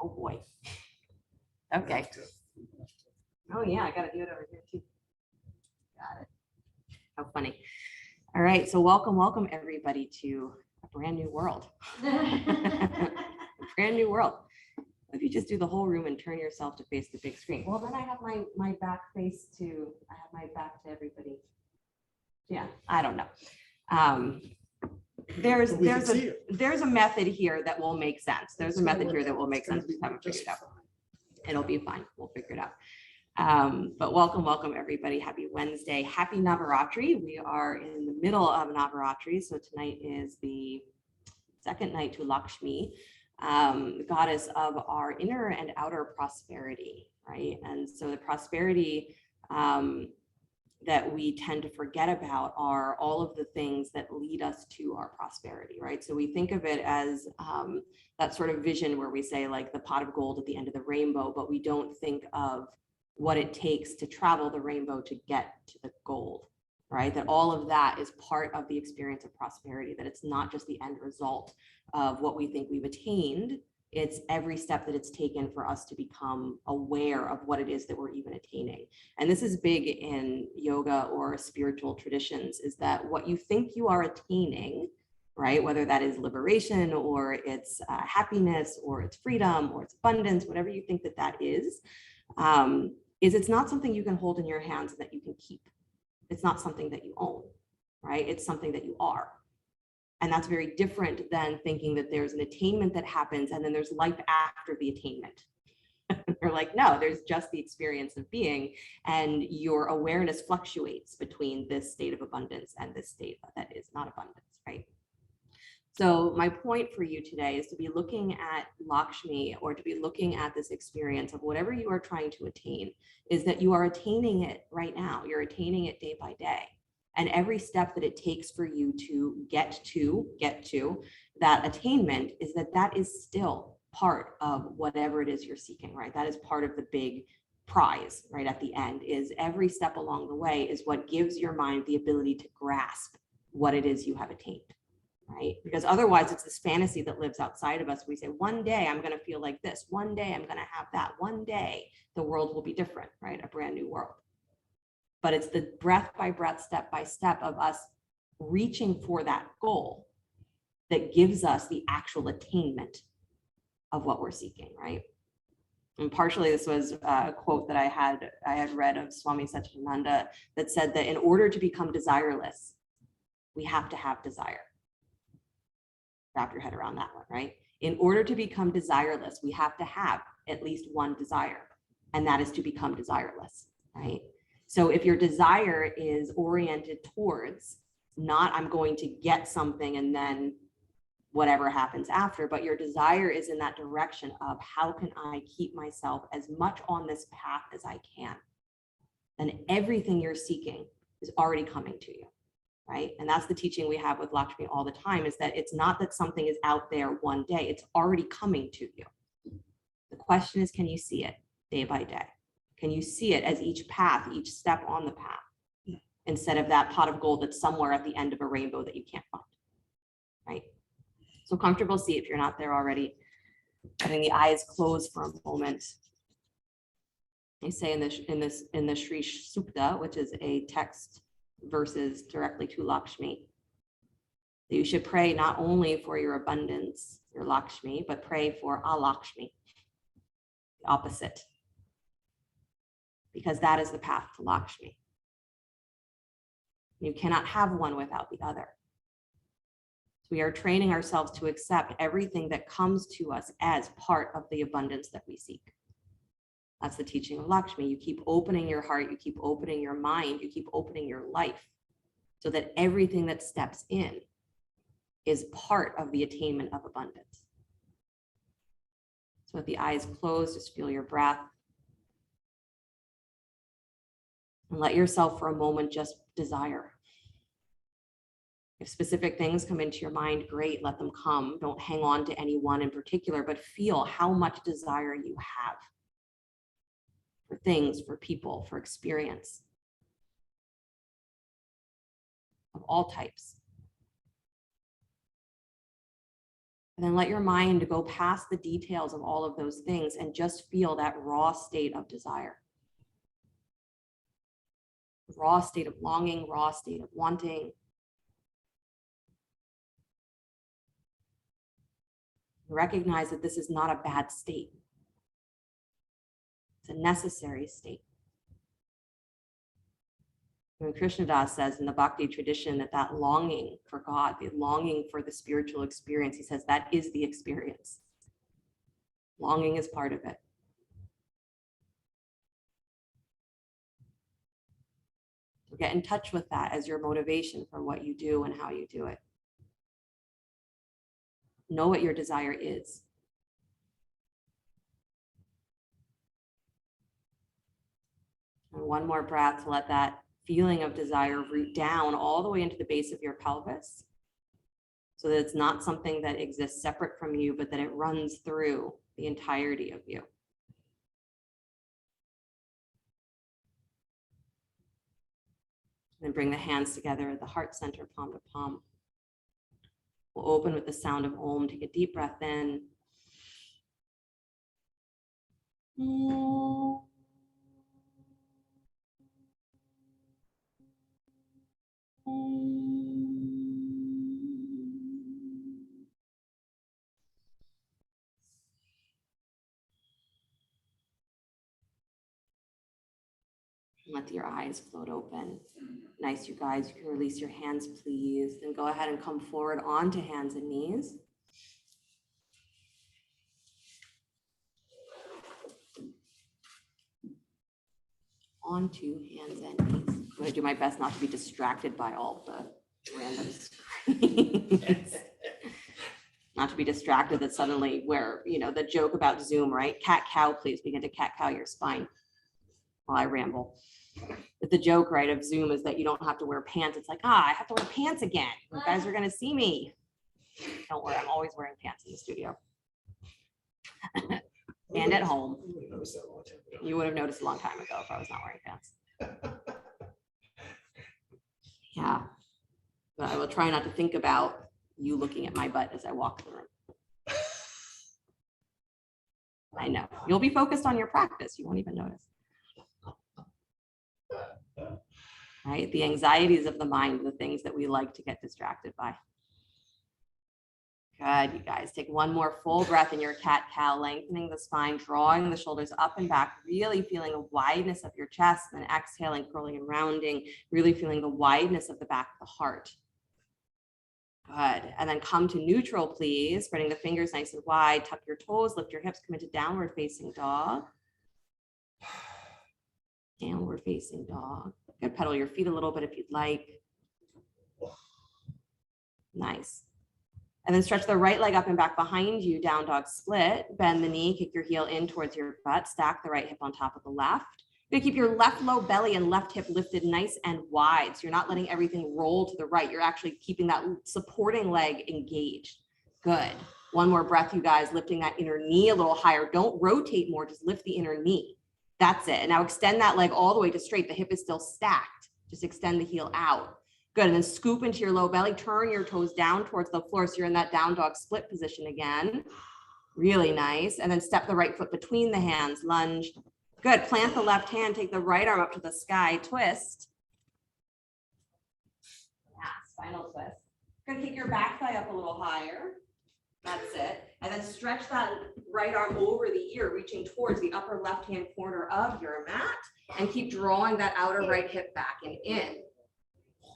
Oh boy. Okay. Oh yeah, I gotta do it over here too. Got it. How funny. All right, so welcome everybody to a brand new world. A brand new world. If you just do the whole room and turn yourself to face the big screen. Well, then I have my back face to, I have my back to everybody. Yeah, I don't know. There's a method here that will make sense. There's a method here that will make sense. We haven't figured it out. It'll be fine. We'll figure it out. But welcome everybody. Happy Wednesday. Happy Navaratri. We are in the middle of Navaratri. So tonight is the second night to Lakshmi, the goddess of our inner and outer prosperity, right? And so the prosperity that we tend to forget about are all of the things that lead us to our prosperity, right? So we think of it as that sort of vision where we say like the pot of gold at the end of the rainbow, but we don't think of what it takes to travel the rainbow to get to the gold, right? That all of that is part of the experience of prosperity, that it's not just the end result of what we think we've attained. It's every step that it's taken for us to become aware of what it is that we're even attaining. And this is big in yoga or spiritual traditions, is that what you think you are attaining, right? Whether that is liberation or it's happiness or it's freedom or it's abundance, whatever you think that that is it's not something you can hold in your hands and that you can keep. It's not something that you own, right? It's something that you are. And that's very different than thinking that there's an attainment that happens and then there's life after the attainment. You're like, no, there's just the experience of being, and your awareness fluctuates between this state of abundance and this state that is not abundance, right? So my point for you today is to be looking at Lakshmi, or to be looking at this experience of whatever you are trying to attain, is that you are attaining it right now. You're attaining it day by day. And every step that it takes for you to get to that attainment is that is still part of whatever it is you're seeking, right? That is part of the big prize, right? At the end is every step along the way is what gives your mind the ability to grasp what it is you have attained, right? Because otherwise it's this fantasy that lives outside of us. We say, one day I'm going to feel like this. One day I'm going to have that. One day the world will be different, right? A brand new world. But it's the breath by breath, step by step of us reaching for that goal that gives us the actual attainment of what we're seeking, right? And partially this was a quote that I had read of Swami Satchidananda that said that in order to become desireless, we have to have desire. Wrap your head around that one, right? In order to become desireless, we have to have at least one desire, and that is to become desireless, right? So if your desire is oriented towards not I'm going to get something and then whatever happens after, but your desire is in that direction of how can I keep myself as much on this path as I can, then everything you're seeking is already coming to you, right? And that's the teaching we have with Lakshmi all the time, is that it's not that something is out there one day, it's already coming to you. The question is, can you see it day by day? Can you see it as each path, each step on the path, instead of that pot of gold that's somewhere at the end of a rainbow that you can't find, right? So comfortable seat if you're not there already. Having the eyes closed for a moment. They say in the Sri Sukta, which is a text verses directly to Lakshmi, that you should pray not only for your abundance, your Lakshmi, but pray for Alakshmi, the opposite. Because that is the path to Lakshmi. You cannot have one without the other. So we are training ourselves to accept everything that comes to us as part of the abundance that we seek. That's the teaching of Lakshmi. You keep opening your heart, you keep opening your mind, you keep opening your life, so that everything that steps in is part of the attainment of abundance. So with the eyes closed, just feel your breath. And let yourself for a moment just desire. If specific things come into your mind, great, let them come. Don't hang on to any one in particular, but feel how much desire you have for things, for people, for experience of all types. And then let your mind go past the details of all of those things and just feel that raw state of desire. Raw state of longing, raw state of wanting. Recognize that this is not a bad state. It's a necessary state. When Krishnadas says in the Bhakti tradition that longing for God, the longing for the spiritual experience, he says that is the experience. Longing is part of it. So get in touch with that as your motivation for what you do and how you do it. Know what your desire is. And one more breath to let that feeling of desire root down all the way into the base of your pelvis, so that it's not something that exists separate from you, but that it runs through the entirety of you. And bring the hands together at the heart center, palm to palm. We'll open with the sound of Om. Take a deep breath in. Let your eyes float open. Nice, you guys. You can release your hands, please. Then go ahead and come forward onto hands and knees. Onto hands and knees. I'm going to do my best not to be distracted by all the random screens. Not to be distracted that suddenly where, the joke about Zoom, right? Cat cow, please begin to cat cow your spine while I ramble. But the joke, right, of Zoom is that you don't have to wear pants. It's like, I have to wear pants again. You guys are going to see me. Don't worry, I'm always wearing pants in the studio. And at home. You would have noticed a long time ago if I was not wearing pants. Yeah. But I will try not to think about you looking at my butt as I walk the room. I know. You'll be focused on your practice. You won't even notice. Right? The anxieties of the mind, the things that we like to get distracted by. Good, you guys. Take one more full breath in your cat-cow, lengthening the spine, drawing the shoulders up and back, really feeling the wideness of your chest, and exhaling, curling and rounding, really feeling the wideness of the back of the heart. Good. And then come to neutral, please. Spreading the fingers nice and wide. Tuck your toes, lift your hips, come into downward facing dog. Downward facing dog. Good. Pedal your feet a little bit if you'd like. Nice. And then stretch the right leg up and back behind you, down dog split. Bend the knee, kick your heel in towards your butt. Stack the right hip on top of the left. You're gonna keep your left low belly and left hip lifted nice and wide. So you're not letting everything roll to the right. You're actually keeping that supporting leg engaged. Good. One more breath, you guys, lifting that inner knee a little higher. Don't rotate more, just lift the inner knee. That's it. And now extend that leg all the way to straight. The hip is still stacked. Just extend the heel out. Good. And then scoop into your low belly. Turn your toes down towards the floor. So you're in that down dog split position again. Really nice. And then step the right foot between the hands. Lunge. Good. Plant the left hand. Take the right arm up to the sky. Twist. Yeah, spinal twist. Good. Kick your back thigh up a little higher. That's it. And then stretch that right arm over the ear, reaching towards the upper left-hand corner of your mat. And keep drawing that outer right hip back and in.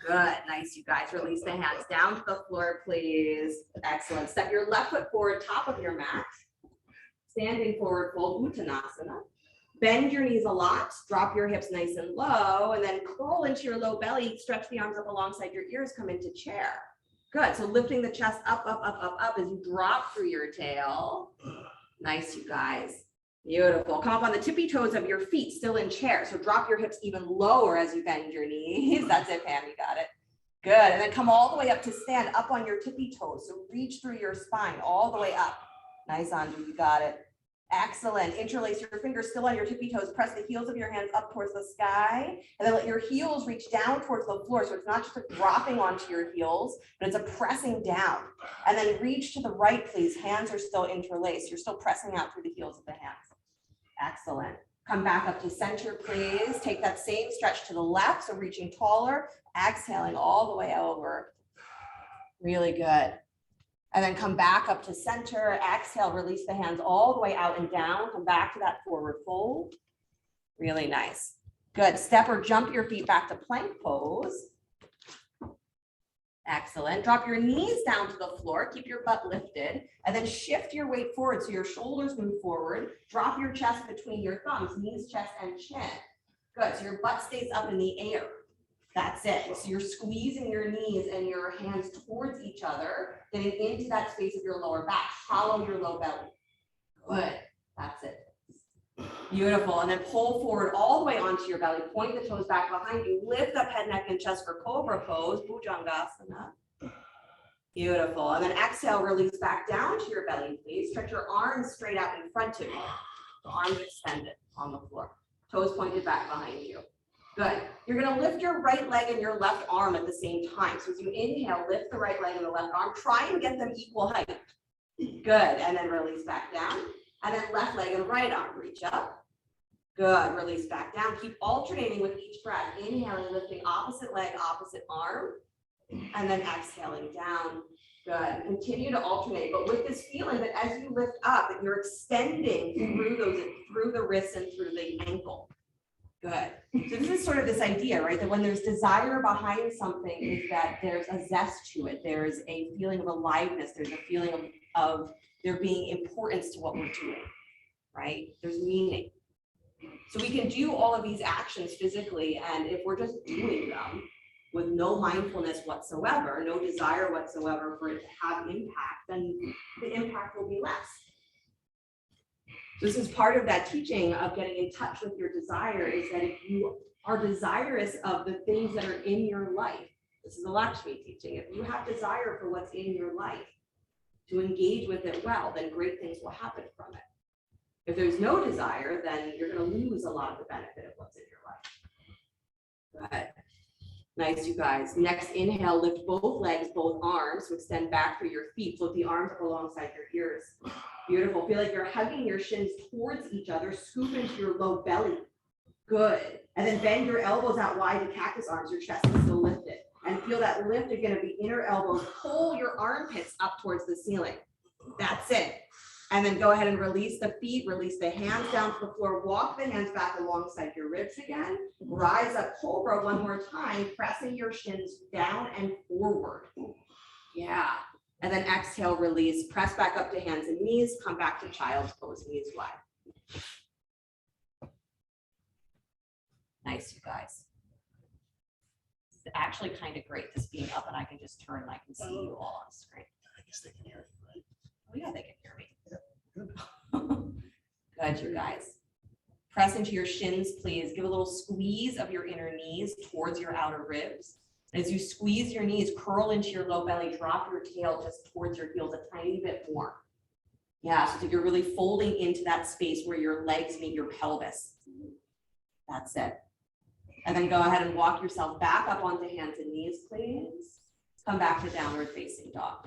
Good. Nice, you guys. Release the hands down to the floor, please. Excellent. Step your left foot forward, top of your mat. Standing forward fold, Uttanasana. Bend your knees a lot. Drop your hips nice and low. And then curl into your low belly. Stretch the arms up alongside your ears. Come into chair. Good. So lifting the chest up, up, up, up, up as you drop through your tail. Nice, you guys. Beautiful. Come up on the tippy toes of your feet, still in chair. So drop your hips even lower as you bend your knees. That's it, Pam. You got it. Good. And then come all the way up to stand up on your tippy toes. So reach through your spine all the way up. Nice, Andrew. You got it. Excellent. Interlace your fingers still on your tippy toes. Press the heels of your hands up towards the sky, and then let your heels reach down towards the floor. So it's not just a dropping onto your heels, but it's a pressing down. And then reach to the right, please. Hands are still interlaced. You're still pressing out through the heels of the hands. Excellent. Come back up to center, please. Take that same stretch to the left, so reaching taller, exhaling all the way over. Really good. And then come back up to center, exhale, release the hands all the way out and down. Come back to that forward fold. Really nice. Good. Step or jump your feet back to plank pose. Excellent. Drop your knees down to the floor. Keep your butt lifted. And then shift your weight forward so your shoulders move forward. Drop your chest between your thumbs, knees, chest, and chin. Good. So your butt stays up in the air. That's it. So you're squeezing your knees and your hands towards each other, getting into that space of your lower back. Hollow your low belly. Good. That's it. Beautiful. And then pull forward all the way onto your belly. Point the toes back behind you. Lift up head, neck, and chest for Cobra Pose. Bhujangasana. Beautiful. And then exhale, release back down to your belly, please. Stretch your arms straight out in front of you. The arms extended on the floor. Toes pointed back behind you. Good. You're going to lift your right leg and your left arm at the same time. So as you inhale, lift the right leg and the left arm. Try and get them equal height. Good. And then release back down. And then left leg and right arm. Reach up. Good. Release back down. Keep alternating with each breath. Inhaling, lifting opposite leg, opposite arm. And then exhaling down. Good. Continue to alternate, but with this feeling that as you lift up, that you're extending through the wrists and through the ankle. Good. So this is sort of this idea, right? That when there's desire behind something, is that there's a zest to it. There's a feeling of aliveness. There's a feeling of there being importance to what we're doing, right? There's meaning. So we can do all of these actions physically, and if we're just doing them with no mindfulness whatsoever, no desire whatsoever for it to have impact, then the impact will be less. This is part of that teaching of getting in touch with your desire, is that if you are desirous of the things that are in your life, this is the Lakshmi teaching, if you have desire for what's in your life, to engage with it well, then great things will happen from it. If there's no desire, then you're going to lose a lot of the benefit of what's in your life. Good. Nice, you guys. Next, inhale, lift both legs, both arms, so extend back through your feet. Float the arms up alongside your ears. Beautiful. Feel like you're hugging your shins towards each other. Scoop into your low belly. Good. And then bend your elbows out wide to cactus arms. Your chest is still lifted. And feel that lift again of the inner elbows. Pull your armpits up towards the ceiling. That's it. And then go ahead and release the feet, release the hands down to the floor, walk the hands back alongside your ribs again, rise up Cobra one more time, pressing your shins down and forward. Yeah. And then exhale, release, press back up to hands and knees, come back to child's pose, knees wide. Nice, you guys. It's actually kind of great, this being up and I can just turn and I can see you all on screen. I guess they can hear you, right? Oh yeah, they can hear me. Good, you guys. Press into your shins, please. Give a little squeeze of your inner knees towards your outer ribs. As you squeeze your knees, curl into your low belly, drop your tail just towards your heels a tiny bit more. Yeah, so you're really folding into that space where your legs meet your pelvis. That's it. And then go ahead and walk yourself back up onto hands and knees, please. Come back to downward facing dog.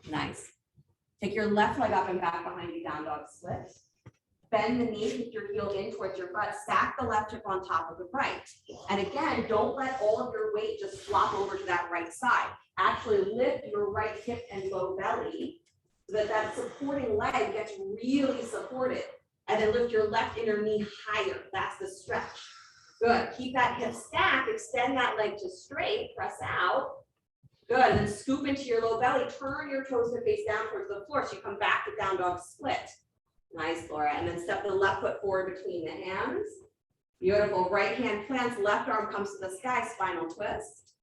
Nice. Take your left leg up and back behind you, down dog split. Bend the knee, kick your heel in towards your butt, stack the left hip on top of the right. And again, don't let all of your weight just flop over to that right side. Actually lift your right hip and low belly so that that supporting leg gets really supported. And then lift your left inner knee higher. That's the stretch. Good. Keep that hip stacked, extend that leg to straight, press out. Good, and then scoop into your low belly, turn your toes to face down towards the floor so you come back to down dog split. Nice, Laura, and then step the left foot forward between the hands. Beautiful, right hand plants, left arm comes to the sky, spinal twist.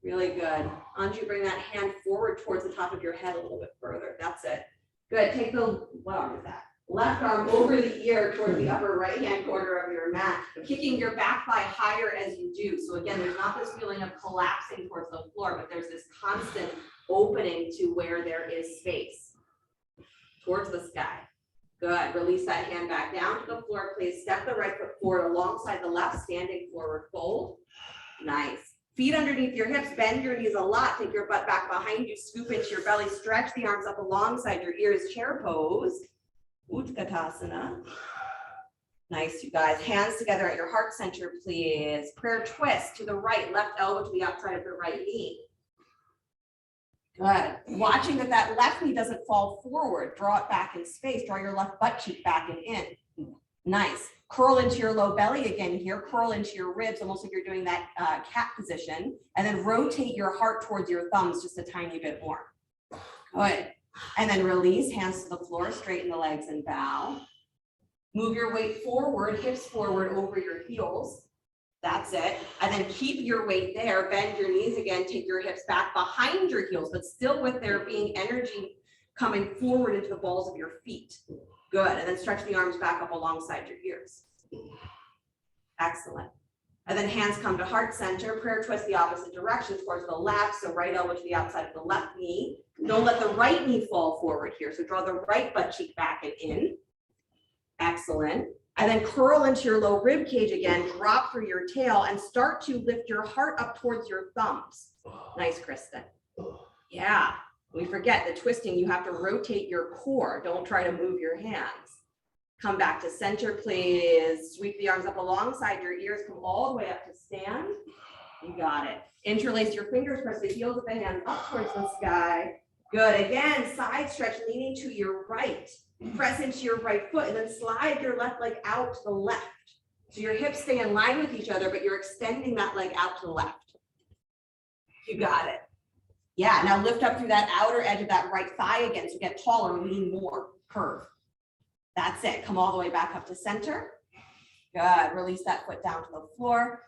Really good. Anju, bring that hand forward towards the top of your head a little bit further, that's it. Good, take the, what arm is that? Left arm over the ear toward the upper right hand corner of your mat, kicking your back thigh higher as you do. So again, there's not this feeling of collapsing towards the floor, but there's this constant opening to where there is space, towards the sky. Good, release that hand back down to the floor, please. Step the right foot forward alongside the left, standing forward fold. Nice. Feet underneath your hips, bend your knees a lot, take your butt back behind you, scoop into your belly, stretch the arms up alongside your ears, chair pose. Uttanasana. Nice, you guys. Hands together at your heart center, please. Prayer twist to the right, left elbow to the outside of the right knee. Good. Watching that that left knee doesn't fall forward. Draw it back in space. Draw your left butt cheek back and in. Nice. Curl into your low belly again here. Curl into your ribs, almost like you're doing that cat position. And then rotate your heart towards your thumbs just a tiny bit more. Good. And then release, hands to the floor, straighten the legs and bow. Move your weight forward, hips forward over your heels. That's it. And then keep your weight there. Bend your knees again. Take your hips back behind your heels, but still with there being energy coming forward into the balls of your feet. Good. And then stretch the arms back up alongside your ears. Excellent. And then hands come to heart center. Prayer twist the opposite direction towards the left. So right elbow to the outside of the left knee. Don't let the right knee fall forward here. So draw the right butt cheek back and in. Excellent. And then curl into your low rib cage again, drop through your tail and start to lift your heart up towards your thumbs. Nice, Kristen. Yeah, we forget the twisting. You have to rotate your core. Don't try to move your hands. Come back to center, please. Sweep the arms up alongside your ears. Come all the way up to stand. You got it. Interlace your fingers, press the heels of the hands up towards the sky. Good. Again, side stretch, leaning to your right. Press into your right foot and then slide your left leg out to the left. So your hips stay in line with each other, but you're extending that leg out to the left. You got it. Yeah, now lift up through that outer edge of that right thigh again. So get taller, lean more, curve. That's it. Come all the way back up to center. Good. Release that foot down to the floor.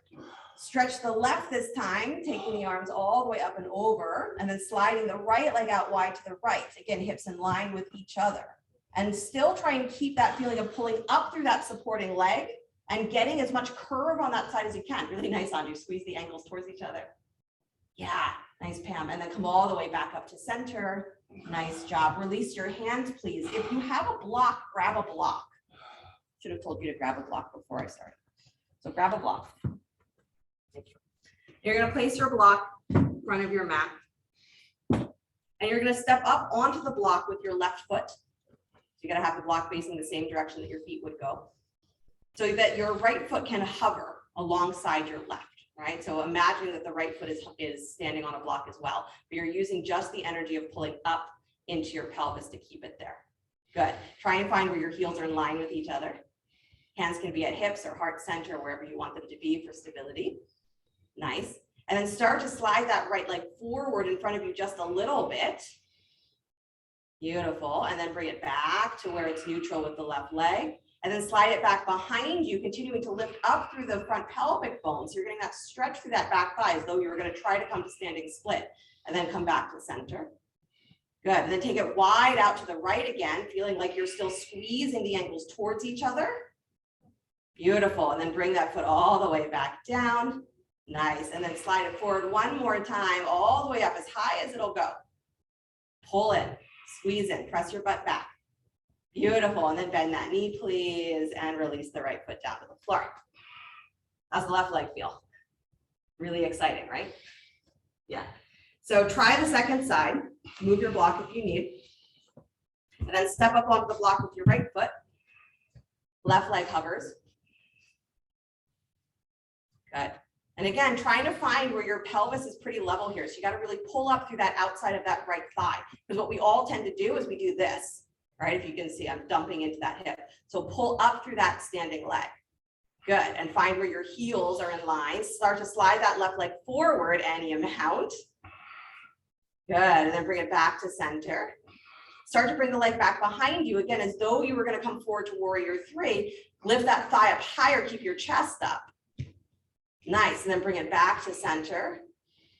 Stretch the left this time, taking the arms all the way up and over, and then sliding the right leg out wide to the right. Again, hips in line with each other. And still try and keep that feeling of pulling up through that supporting leg and getting as much curve on that side as you can. Really nice, Andrew. Squeeze the ankles towards each other. Yeah, nice, Pam. And then come all the way back up to center. Nice job. Release your hands, please. If you have a block, grab a block. Should have told you to grab a block before I started. So grab a block. Thank you. You're going to place your block in front of your mat. And you're going to step up onto the block with your left foot. So you got to have the block facing the same direction that your feet would go, so that your right foot can hover alongside your left, right? So imagine that the right foot is standing on a block as well, but you're using just the energy of pulling up into your pelvis to keep it there. Good. Try and find where your heels are in line with each other. Hands can be at hips or heart center, wherever you want them to be for stability. Nice. And then start to slide that right leg forward in front of you just a little bit. Beautiful. And then bring it back to where it's neutral with the left leg. And then slide it back behind you, continuing to lift up through the front pelvic bone. So you're getting that stretch through that back thigh as though you were going to try to come to standing split. And then come back to center. Good. And then take it wide out to the right again, feeling like you're still squeezing the ankles towards each other. Beautiful. And then bring that foot all the way back down. Nice. And then slide it forward one more time, all the way up as high as it'll go. Pull in. Squeeze in, press your butt back. Beautiful. And then bend that knee, please, and release the right foot down to the floor. How's the left leg feel? Really exciting, right? Yeah. So try the second side. Move your block if you need. And then step up onto the block with your right foot. Left leg hovers. Good. And again, trying to find where your pelvis is pretty level here. So you got to really pull up through that outside of that right thigh. Because what we all tend to do is we do this, right? If you can see, I'm dumping into that hip. So pull up through that standing leg. Good. And find where your heels are in line. Start to slide that left leg forward any amount. Good. And then bring it back to center. Start to bring the leg back behind you again, as though you were going to come forward to warrior three. Lift that thigh up higher. Keep your chest up. Nice. And then bring it back to center.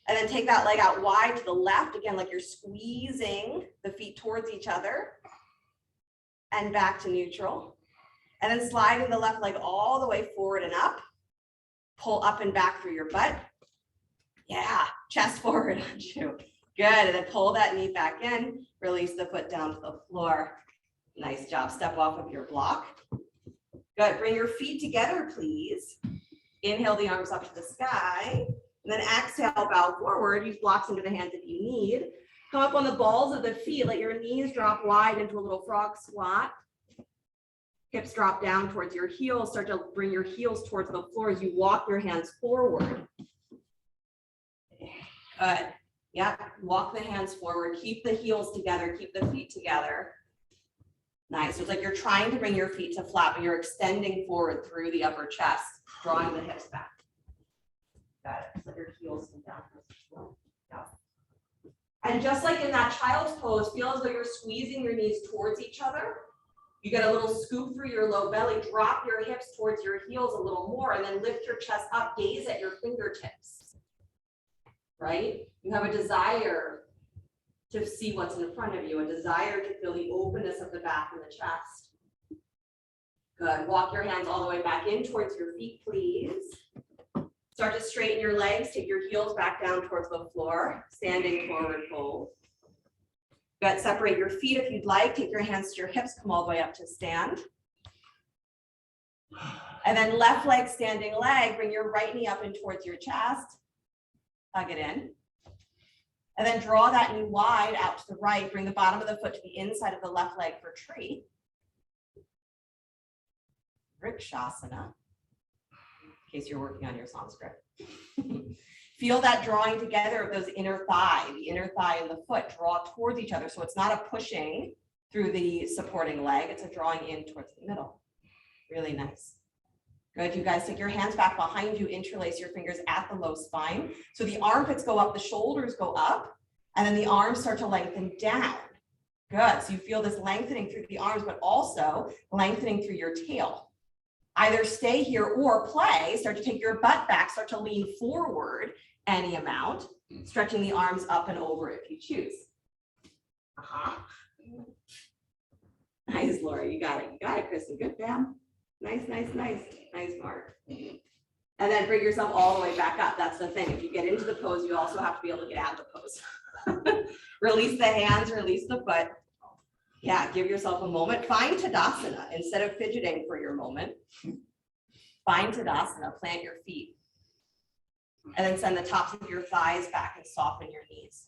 And then take that leg out wide to the left, again, like you're squeezing the feet towards each other. And back to neutral. And then sliding the left leg all the way forward and up. Pull up and back through your butt. Yeah, chest forward on you. Good, and then pull that knee back in, release the foot down to the floor. Nice job, step off of your block. Good, bring your feet together, please. Inhale the arms up to the sky, and then exhale, bow forward. Use blocks into the hands if you need. Come up on the balls of the feet, let your knees drop wide into a little frog squat. Hips drop down towards your heels, start to bring your heels towards the floor as you walk your hands forward. Good. Yep, walk the hands forward, keep the heels together, keep the feet together. Nice, so it's like you're trying to bring your feet to flat, but you're extending forward through the upper chest, drawing the hips back. Got it, let your heels come down. Yeah. And just like in that child's pose, feel as though you're squeezing your knees towards each other. You get a little scoop through your low belly, drop your hips towards your heels a little more, and then lift your chest up, gaze at your fingertips. Right? You have a desire to see what's in front of you, a desire to feel the openness of the back and the chest. Good. Walk your hands all the way back in towards your feet, please. Start to straighten your legs, take your heels back down towards the floor, standing forward fold. Good. Separate your feet if you'd like. Take your hands to your hips, come all the way up to stand. And then left leg, standing leg, bring your right knee up and towards your chest. Hug it in. And then draw that knee wide out to the right. Bring the bottom of the foot to the inside of the left leg for tree. Triconasana, in case you're working on your Sanskrit. Feel that drawing together of those inner thigh, the inner thigh and the foot draw towards each other. So it's not a pushing through the supporting leg, it's a drawing in towards the middle. Really nice. Good, you guys take your hands back behind you, interlace your fingers at the low spine. So the armpits go up, the shoulders go up, and then the arms start to lengthen down. Good, so you feel this lengthening through the arms, but also lengthening through your tail. Either stay here or play, start to take your butt back, start to lean forward any amount, stretching the arms up and over if you choose. Nice, Laura, you got it, Kristen, good, fam. Nice, nice, nice, nice, Mark. And then bring yourself all the way back up. That's the thing. If you get into the pose, you also have to be able to get out of the pose. Release the hands, release the foot. Yeah, give yourself a moment. Find Tadasana instead of fidgeting for your moment. Find Tadasana, plant your feet. And then send the tops of your thighs back and soften your knees.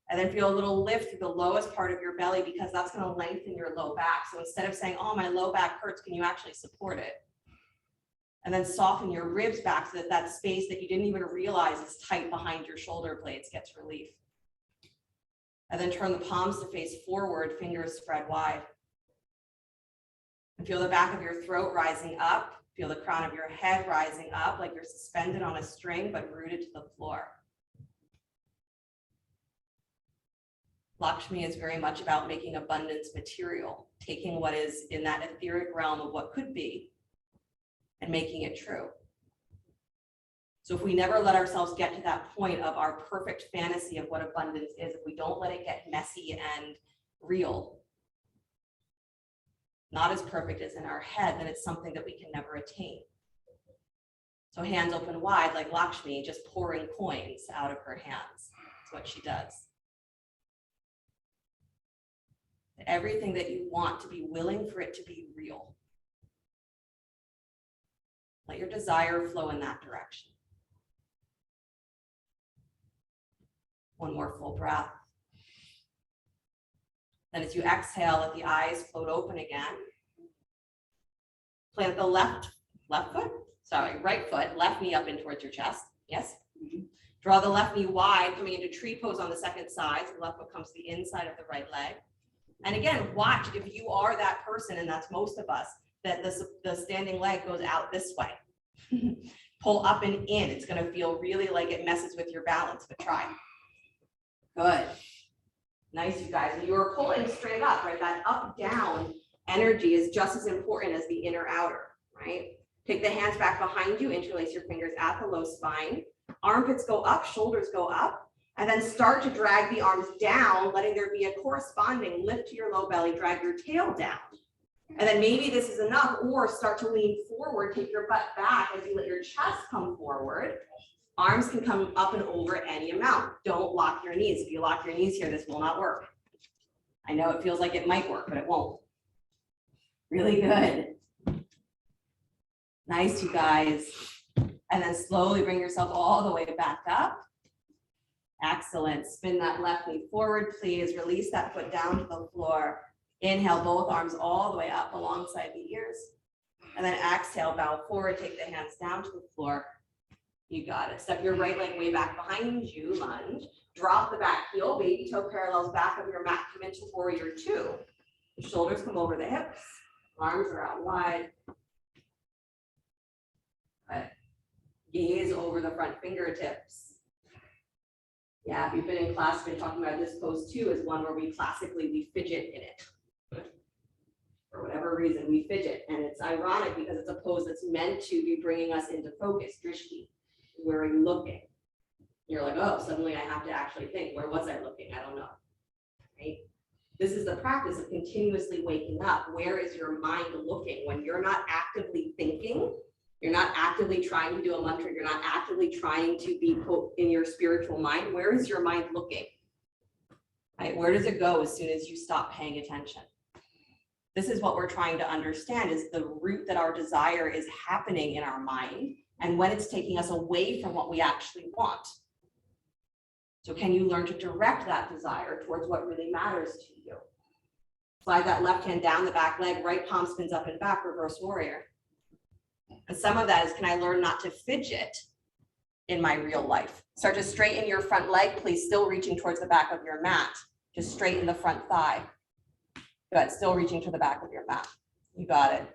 And then feel a little lift through the lowest part of your belly because that's going to lengthen your low back. So instead of saying, oh, my low back hurts, can you actually support it? And then soften your ribs back so that that space that you didn't even realize is tight behind your shoulder blades gets relief. And then turn the palms to face forward, fingers spread wide. And feel the back of your throat rising up. Feel the crown of your head rising up like you're suspended on a string but rooted to the floor. Lakshmi is very much about making abundance material, taking what is in that etheric realm of what could be and making it true. So if we never let ourselves get to that point of our perfect fantasy of what abundance is, if we don't let it get messy and real, not as perfect as in our head, then it's something that we can never attain. So hands open wide like Lakshmi, just pouring coins out of her hands. That's what she does. Everything that you want, to be willing for it to be real. Let your desire flow in that direction. One more full breath. Then as you exhale, let the eyes float open again. Plant the right foot, left knee up in towards your chest. Yes? Draw the left knee wide, coming into tree pose on the second side. So the left foot comes to the inside of the right leg. And again, watch if you are that person, and that's most of us, that the standing leg goes out this way. Pull up and in. It's going to feel really like it messes with your balance, but try. Good. Nice, you guys. And you are pulling straight up, right? That up-down energy is just as important as the inner-outer, right? Take the hands back behind you, interlace your fingers at the low spine. Armpits go up, shoulders go up. And then start to drag the arms down, letting there be a corresponding lift to your low belly, drag your tail down. And then maybe this is enough, or start to lean forward, take your butt back as you let your chest come forward. Arms can come up and over any amount. Don't lock your knees. If you lock your knees here, this will not work. I know it feels like it might work, but it won't. Really good. Nice, you guys. And then slowly bring yourself all the way back up. Excellent. Spin that left knee forward, please. Release that foot down to the floor. Inhale, both arms all the way up alongside the ears. And then exhale, bow forward, take the hands down to the floor. You got it. Step your right leg way back behind you, lunge. Drop the back heel, baby toe parallels back of your mat. Come into warrior two. The shoulders come over the hips. Arms are out wide. Good. Gaze over the front fingertips. Yeah, if you've been in class, we've been talking about this pose too, is one where we fidget in it. For whatever reason, we fidget. And it's ironic because it's a pose that's meant to be bringing us into focus, drishti. Where are you looking? You're like, oh, suddenly I have to actually think, where was I looking? I don't know, right? This is the practice of continuously waking up. Where is your mind looking? When you're not actively thinking, you're not actively trying to do a mantra, you're not actively trying to be in your spiritual mind, where is your mind looking? Right? Where does it go as soon as you stop paying attention? This is what we're trying to understand, is the root that our desire is happening in our mind and when it's taking us away from what we actually want. So can you learn to direct that desire towards what really matters to you? Slide that left hand down the back leg, right palm spins up and back, reverse warrior. And some of that is, can I learn not to fidget in my real life? Start to straighten your front leg, please, still reaching towards the back of your mat. Just straighten the front thigh. Good, still reaching to the back of your mat. You got it.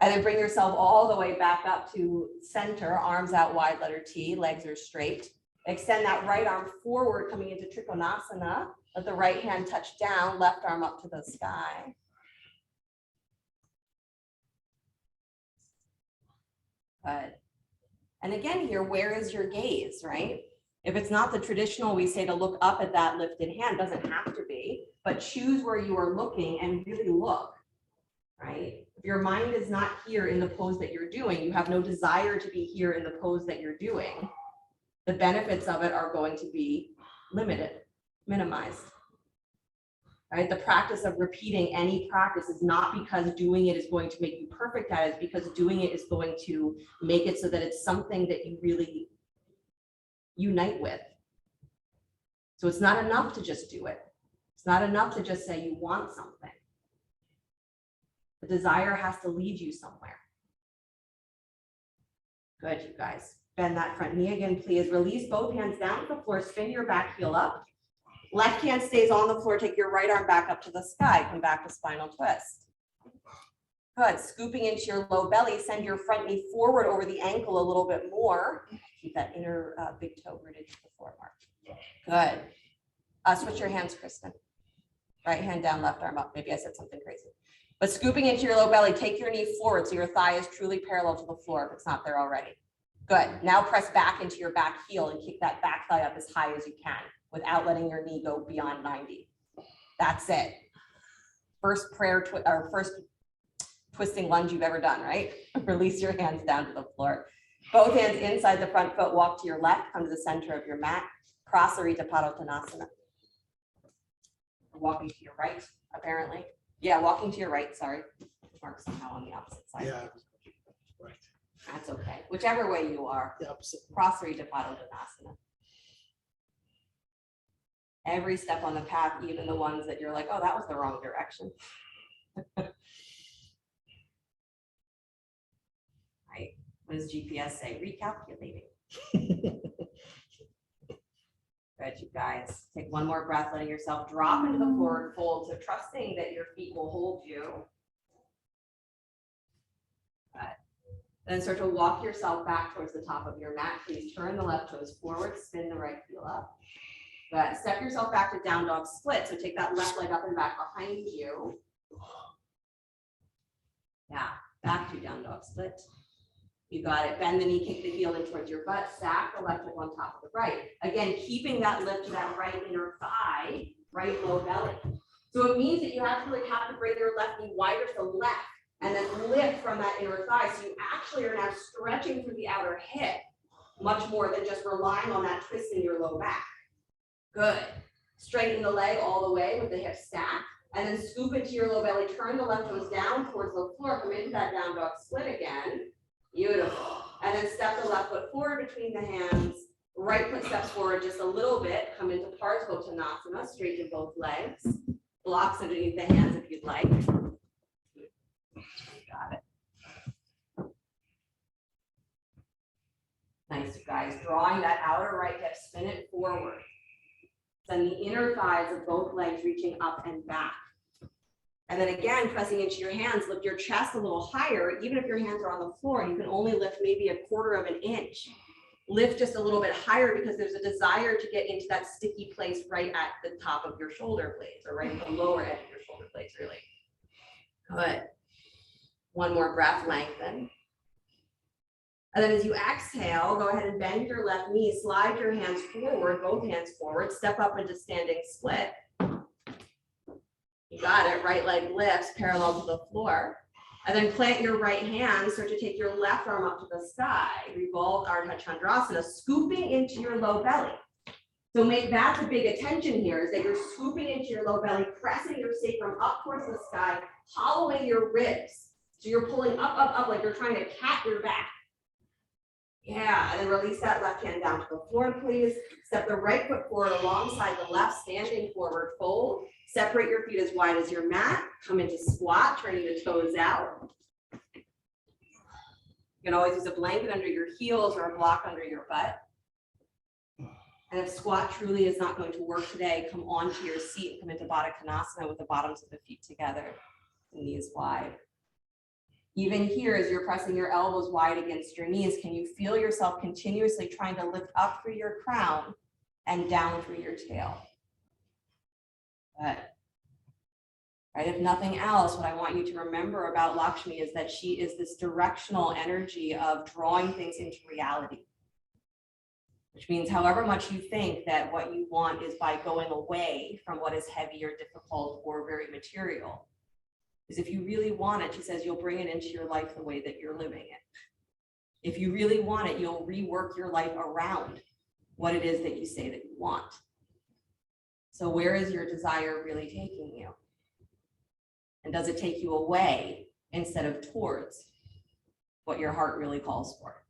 And then bring yourself all the way back up to center, arms out wide, letter T, legs are straight. Extend that right arm forward, coming into Triconasana. Let the right hand touch down, left arm up to the sky. Good. And again here, where is your gaze, right? If it's not the traditional, we say to look up at that lifted hand, doesn't have to be, but choose where you are looking and really look, right? If your mind is not here in the pose that you're doing, you have no desire to be here in the pose that you're doing, the benefits of it are going to be limited, minimized. Right? The practice of repeating any practice is not because doing it is going to make you perfect at it, it's because doing it is going to make it so that it's something that you really unite with. So it's not enough to just do it. It's not enough to just say you want something. The desire has to lead you somewhere. Good, you guys. Bend that front knee again, please. Release both hands down to the floor. Spin your back heel up. Left hand stays on the floor. Take your right arm back up to the sky. Come back to spinal twist. Good. Scooping into your low belly. Send your front knee forward over the ankle a little bit more. Keep that inner big toe rooted to the floor, Mark. Good. Switch your hands, Kristen. Right hand down, left arm up. Maybe I said something crazy. But scooping into your low belly, take your knee forward so your thigh is truly parallel to the floor if it's not there already. Good. Now press back into your back heel and kick that back thigh up as high as you can without letting your knee go beyond 90. That's it. First twisting lunge you've ever done, right? Release your hands down to the floor. Both hands inside the front foot, walk to your left, come to the center of your mat. Prasarita Padottanasana. Walking to your right, apparently. Yeah, walking to your right, sorry. Mark somehow on the opposite side. Yeah, right. That's okay. Whichever way you are. The opposite. Prasarita Padottanasana. Every step on the path, even the ones that you're like, oh, that was the wrong direction. Right. What does GPS say? Recalculating. Good, you guys. Take one more breath, letting yourself drop into the forward fold. So trusting that your feet will hold you. Good. Then start to walk yourself back towards the top of your mat. Please turn the left toes forward, spin the right heel up. Good. Step yourself back to down dog split. So take that left leg up and back behind you. Yeah, back to down dog split. You got it. Bend the knee, kick the heel in towards your butt, stack the left hip on top of the right. Again, keeping that lift to that right inner thigh, right low belly. So it means that you actually have to bring your left knee wider to the left and then lift from that inner thigh. So you actually are now stretching through the outer hip. much more than just relying on that twist in your low back. Good. Straighten the leg all the way with the hip stacked, and then scoop into your low belly. Turn the left toes down towards the floor. Come into that down dog split again. Beautiful. And then step the left foot forward between the hands. Right foot steps forward just a little bit. Come into Partial Uttanasana. Straighten both legs. Blocks underneath the hands if you'd like. Got it. Nice, you guys. Drawing that outer right hip, spin it forward. Send the inner thighs of both legs reaching up and back. And then again, pressing into your hands, lift your chest a little higher. Even if your hands are on the floor, you can only lift maybe 1/4 of an inch. Lift just a little bit higher because there's a desire to get into that sticky place right at the top of your shoulder blades, or right at the lower edge of your shoulder blades, really. Good. One more breath, lengthen. And then as you exhale, go ahead and bend your left knee, slide your hands forward, both hands forward, step up into standing split. You got it, right leg lifts parallel to the floor. And then plant your right hand, start to take your left arm up to the sky, revolve Ardha Chandrasana, scooping into your low belly. So make that the big attention here, is that you're scooping into your low belly, pressing your sacrum up towards the sky, hollowing your ribs. So you're pulling up, up, up, like you're trying to cat your back. Yeah, and then release that left hand down to the floor, please. Step the right foot forward alongside the left, standing forward, fold. Separate your feet as wide as your mat. Come into squat, turning the toes out. You can always use a blanket under your heels or a block under your butt. And if squat truly is not going to work today, come onto your seat and come into Baddha Konasana with the bottoms of the feet together, knees wide. Even here, as you're pressing your elbows wide against your knees, can you feel yourself continuously trying to lift up through your crown and down through your tail? Good. Right, if nothing else, what I want you to remember about Lakshmi is that she is this directional energy of drawing things into reality. Which means however much you think that what you want is by going away from what is heavy or difficult or very material. Because if you really want it, she says, you'll bring it into your life the way that you're living it. If you really want it, you'll rework your life around what it is that you say that you want. So where is your desire really taking you? And does it take you away instead of towards what your heart really calls for?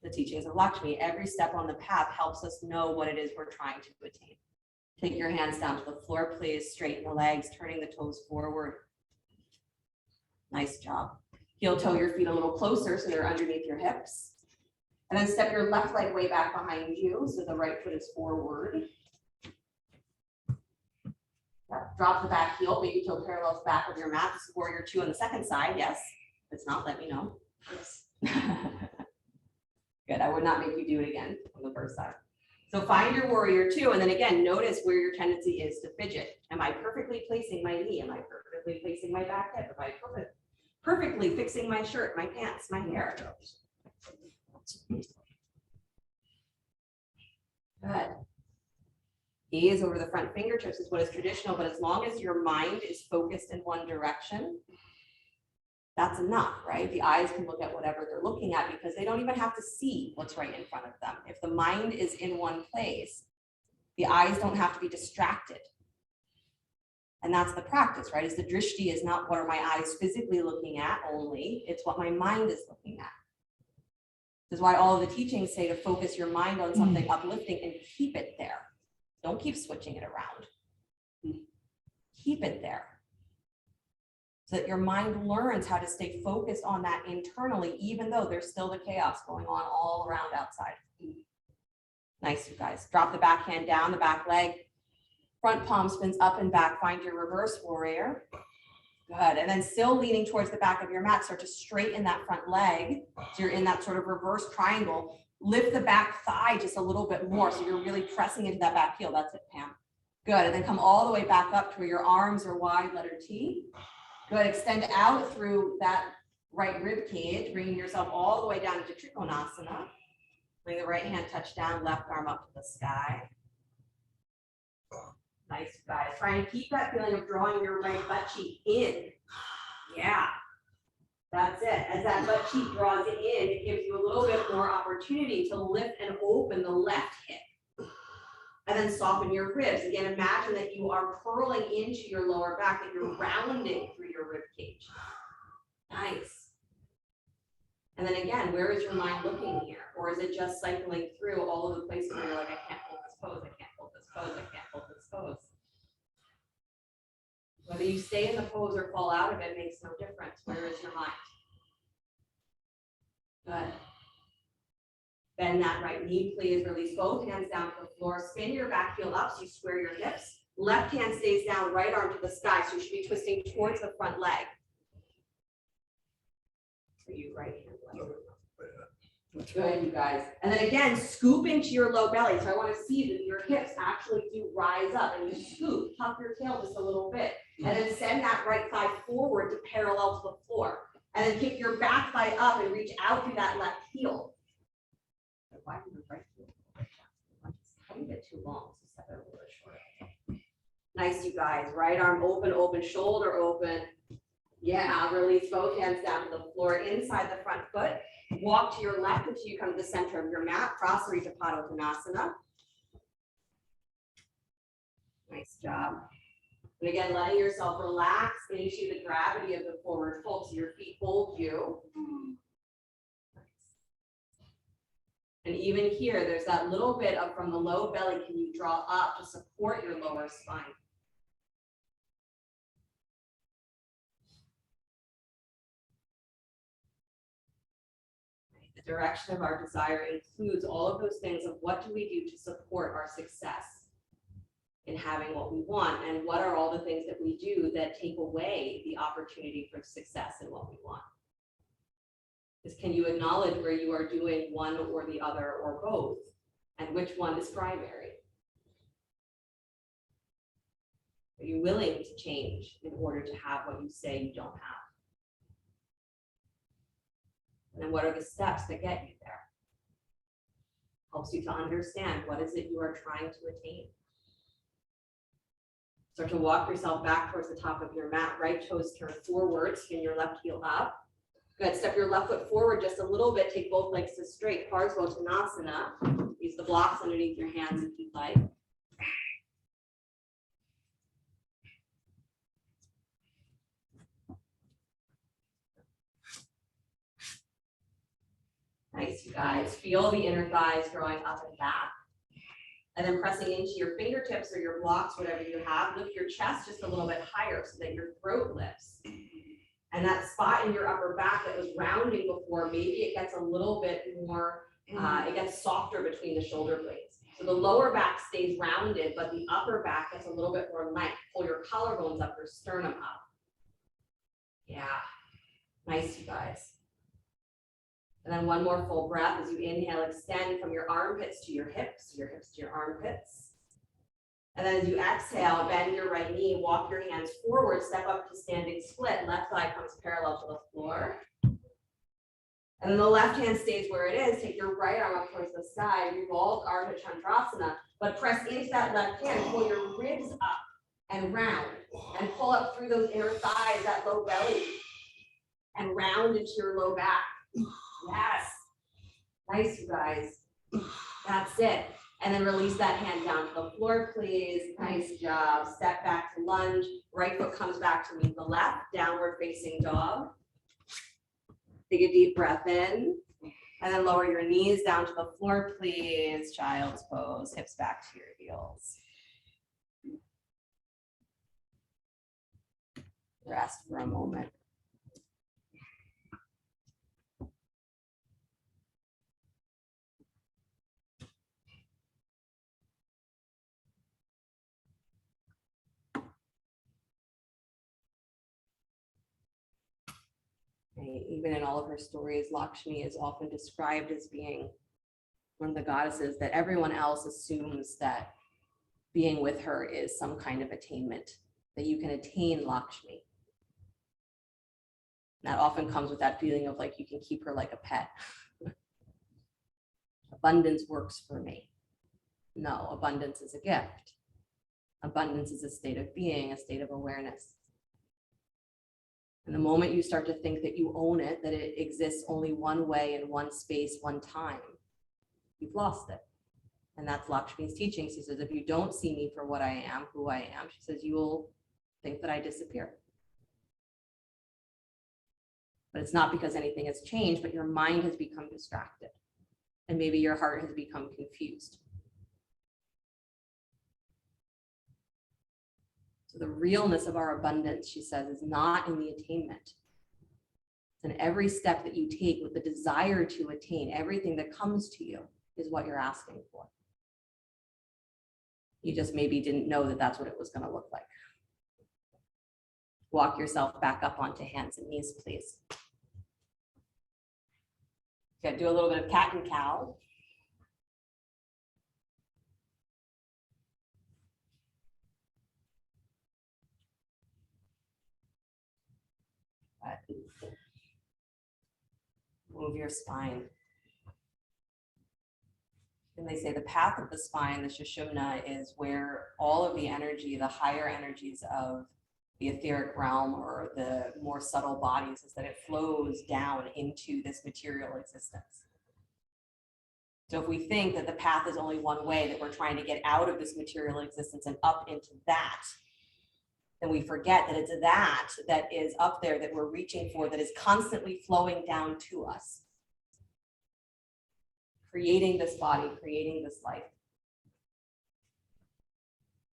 The teachings of Lakshmi, every step on the path helps us know what it is we're trying to attain. Take your hands down to the floor, please. Straighten the legs, turning the toes forward. Nice job. Heel toe your feet a little closer so they're underneath your hips. And then step your left leg way back behind you so the right foot is forward. Drop the back heel, baby toe parallel to the back of your mat. This is warrior 2 on the second side. Yes. If it's not, let me know. Yes. Good. I would not make you do it again on the first side. So find your warrior 2, and then again, notice where your tendency is to fidget. Am I perfectly placing my knee? Am I perfectly placing my back hip? Am I perfectly fixing my shirt, my pants, my hair? Good. Gaze over the front fingertips is what is traditional, but as long as your mind is focused in one direction, that's enough, right? The eyes can look at whatever they're looking at because they don't even have to see what's right in front of them. If the mind is in one place, the eyes don't have to be distracted. And that's the practice, right? Is the drishti is not what are my eyes physically looking at only, it's what my mind is looking at. This is why all of the teachings say to focus your mind on something uplifting and keep it there. Don't keep switching it around. Keep it there. So that your mind learns how to stay focused on that internally, even though there's still the chaos going on all around outside. Nice, you guys. Drop the back hand down, the back leg. Front palm spins up and back. Find your reverse warrior. Good. And then still leaning towards the back of your mat, start to straighten that front leg. So you're in that sort of reverse triangle. Lift the back thigh just a little bit more. So you're really pressing into that back heel. That's it, Pam. Good. And then come all the way back up to where your arms are wide, letter T. Good. Extend out through that right rib cage, bringing yourself all the way down into Triconasana. Bring the right hand touch down, left arm up to the sky. Nice, guys. Try and keep that feeling of drawing your right butt cheek in. Yeah. That's it. As that butt cheek draws in, it gives you a little bit more opportunity to lift and open the left hip. And then soften your ribs. Again, imagine that you are curling into your lower back, that you're rounding through your rib cage. Nice. And then again, where is your mind looking here? Or is it just cycling through all of the places where you're like, I can't hold this pose, I can't hold this pose, I can't hold this pose. Whether you stay in the pose or fall out of it makes no difference. Where is your mind? Good. Bend that right knee, please. Release both hands down to the floor. Spin your back heel up so you square your hips. Left hand stays down, right arm to the sky. So you should be twisting towards the front leg. For you, right hand. Good, you guys. And then again, scoop into your low belly. So I want to see that your hips actually do rise up and you scoop, tuck your tail just a little bit. And then send that right thigh forward to parallel to the floor. And then kick your back thigh up and reach out through that left heel. Why did the right heel I didn't get too long, so step it a little bit shorter. Nice, you guys. Right arm open, open, shoulder open. Yeah, release both hands down to the floor inside the front foot. Walk to your left until you come to the center of your mat. Prasarita Uttanasana. Nice job. And again, letting yourself relax into the gravity of the forward fold so your feet hold you. And even here, there's that little bit of from the low belly, can you draw up to support your lower spine? The direction of our desire includes all of those things of what do we do to support our success in having what we want, and what are all the things that we do that take away the opportunity for success in what we want. Is can you acknowledge where you are doing one or the other or both, and which one is primary? Are you willing to change in order to have what you say you don't have? And then what are the steps that get you there? Helps you to understand what is it you are trying to attain. Start to walk yourself back towards the top of your mat. Right toes turn forward, spin your left heel up. Good, step your left foot forward just a little bit. Take both legs to straight. Tanasana. Use the blocks underneath your hands if you'd like. Nice, you guys. Feel the inner thighs growing up and back. And then pressing into your fingertips or your blocks, whatever you have. Lift your chest just a little bit higher so that your throat lifts. And that spot in your upper back that was rounding before, maybe it gets a little bit more, it gets softer between the shoulder blades. So the lower back stays rounded, but the upper back gets a little bit more length. Pull your collarbones up, your sternum up. Yeah, nice, you guys. And then one more full breath as you inhale, extend from your armpits to your hips to your armpits. And then as you exhale, bend your right knee, walk your hands forward, step up to standing split. Left thigh comes parallel to the floor. And then the left hand stays where it is. Take your right arm up towards the side, revolve Ardha Chandrasana, but press into that left hand, pull your ribs up and round, and pull up through those inner thighs, that low belly, and round into your low back. Yes. Nice, you guys. That's it. And then release that hand down to the floor, please. Nice job. Step back to lunge. Right foot comes back to meet the left. Downward facing dog. Take a deep breath in. And then lower your knees down to the floor, please. Child's pose. Hips back to your heels. Rest for a moment. Even in all of her stories, Lakshmi is often described as being one of the goddesses that everyone else assumes that being with her is some kind of attainment, that you can attain Lakshmi. That often comes with that feeling of like you can keep her like a pet. Abundance works for me. No, abundance is a gift. Abundance is a state of being, a state of awareness. And the moment you start to think that you own it, that it exists only one way in one space, one time, you've lost it. And that's Lakshmi's teaching. She says, if you don't see me for what I am, who I am, she says, you will think that I disappear. But it's not because anything has changed, but your mind has become distracted. And maybe your heart has become confused. So the realness of our abundance, she says, is not in the attainment. It's in every step that you take with the desire to attain. Everything that comes to you is what you're asking for. You just maybe didn't know that that's what it was going to look like. Walk yourself back up onto hands and knees, please. Okay, do a little bit of cat and cow. Move your spine. And they say the path of the spine, the Sushumna, is where all of the energy, the higher energies of the etheric realm or the more subtle bodies, is that it flows down into this material existence. So if we think that the path is only one way, that we're trying to get out of this material existence and up into that, then we forget that it's that is up there that we're reaching for, that is constantly flowing down to us, creating this body, creating this life.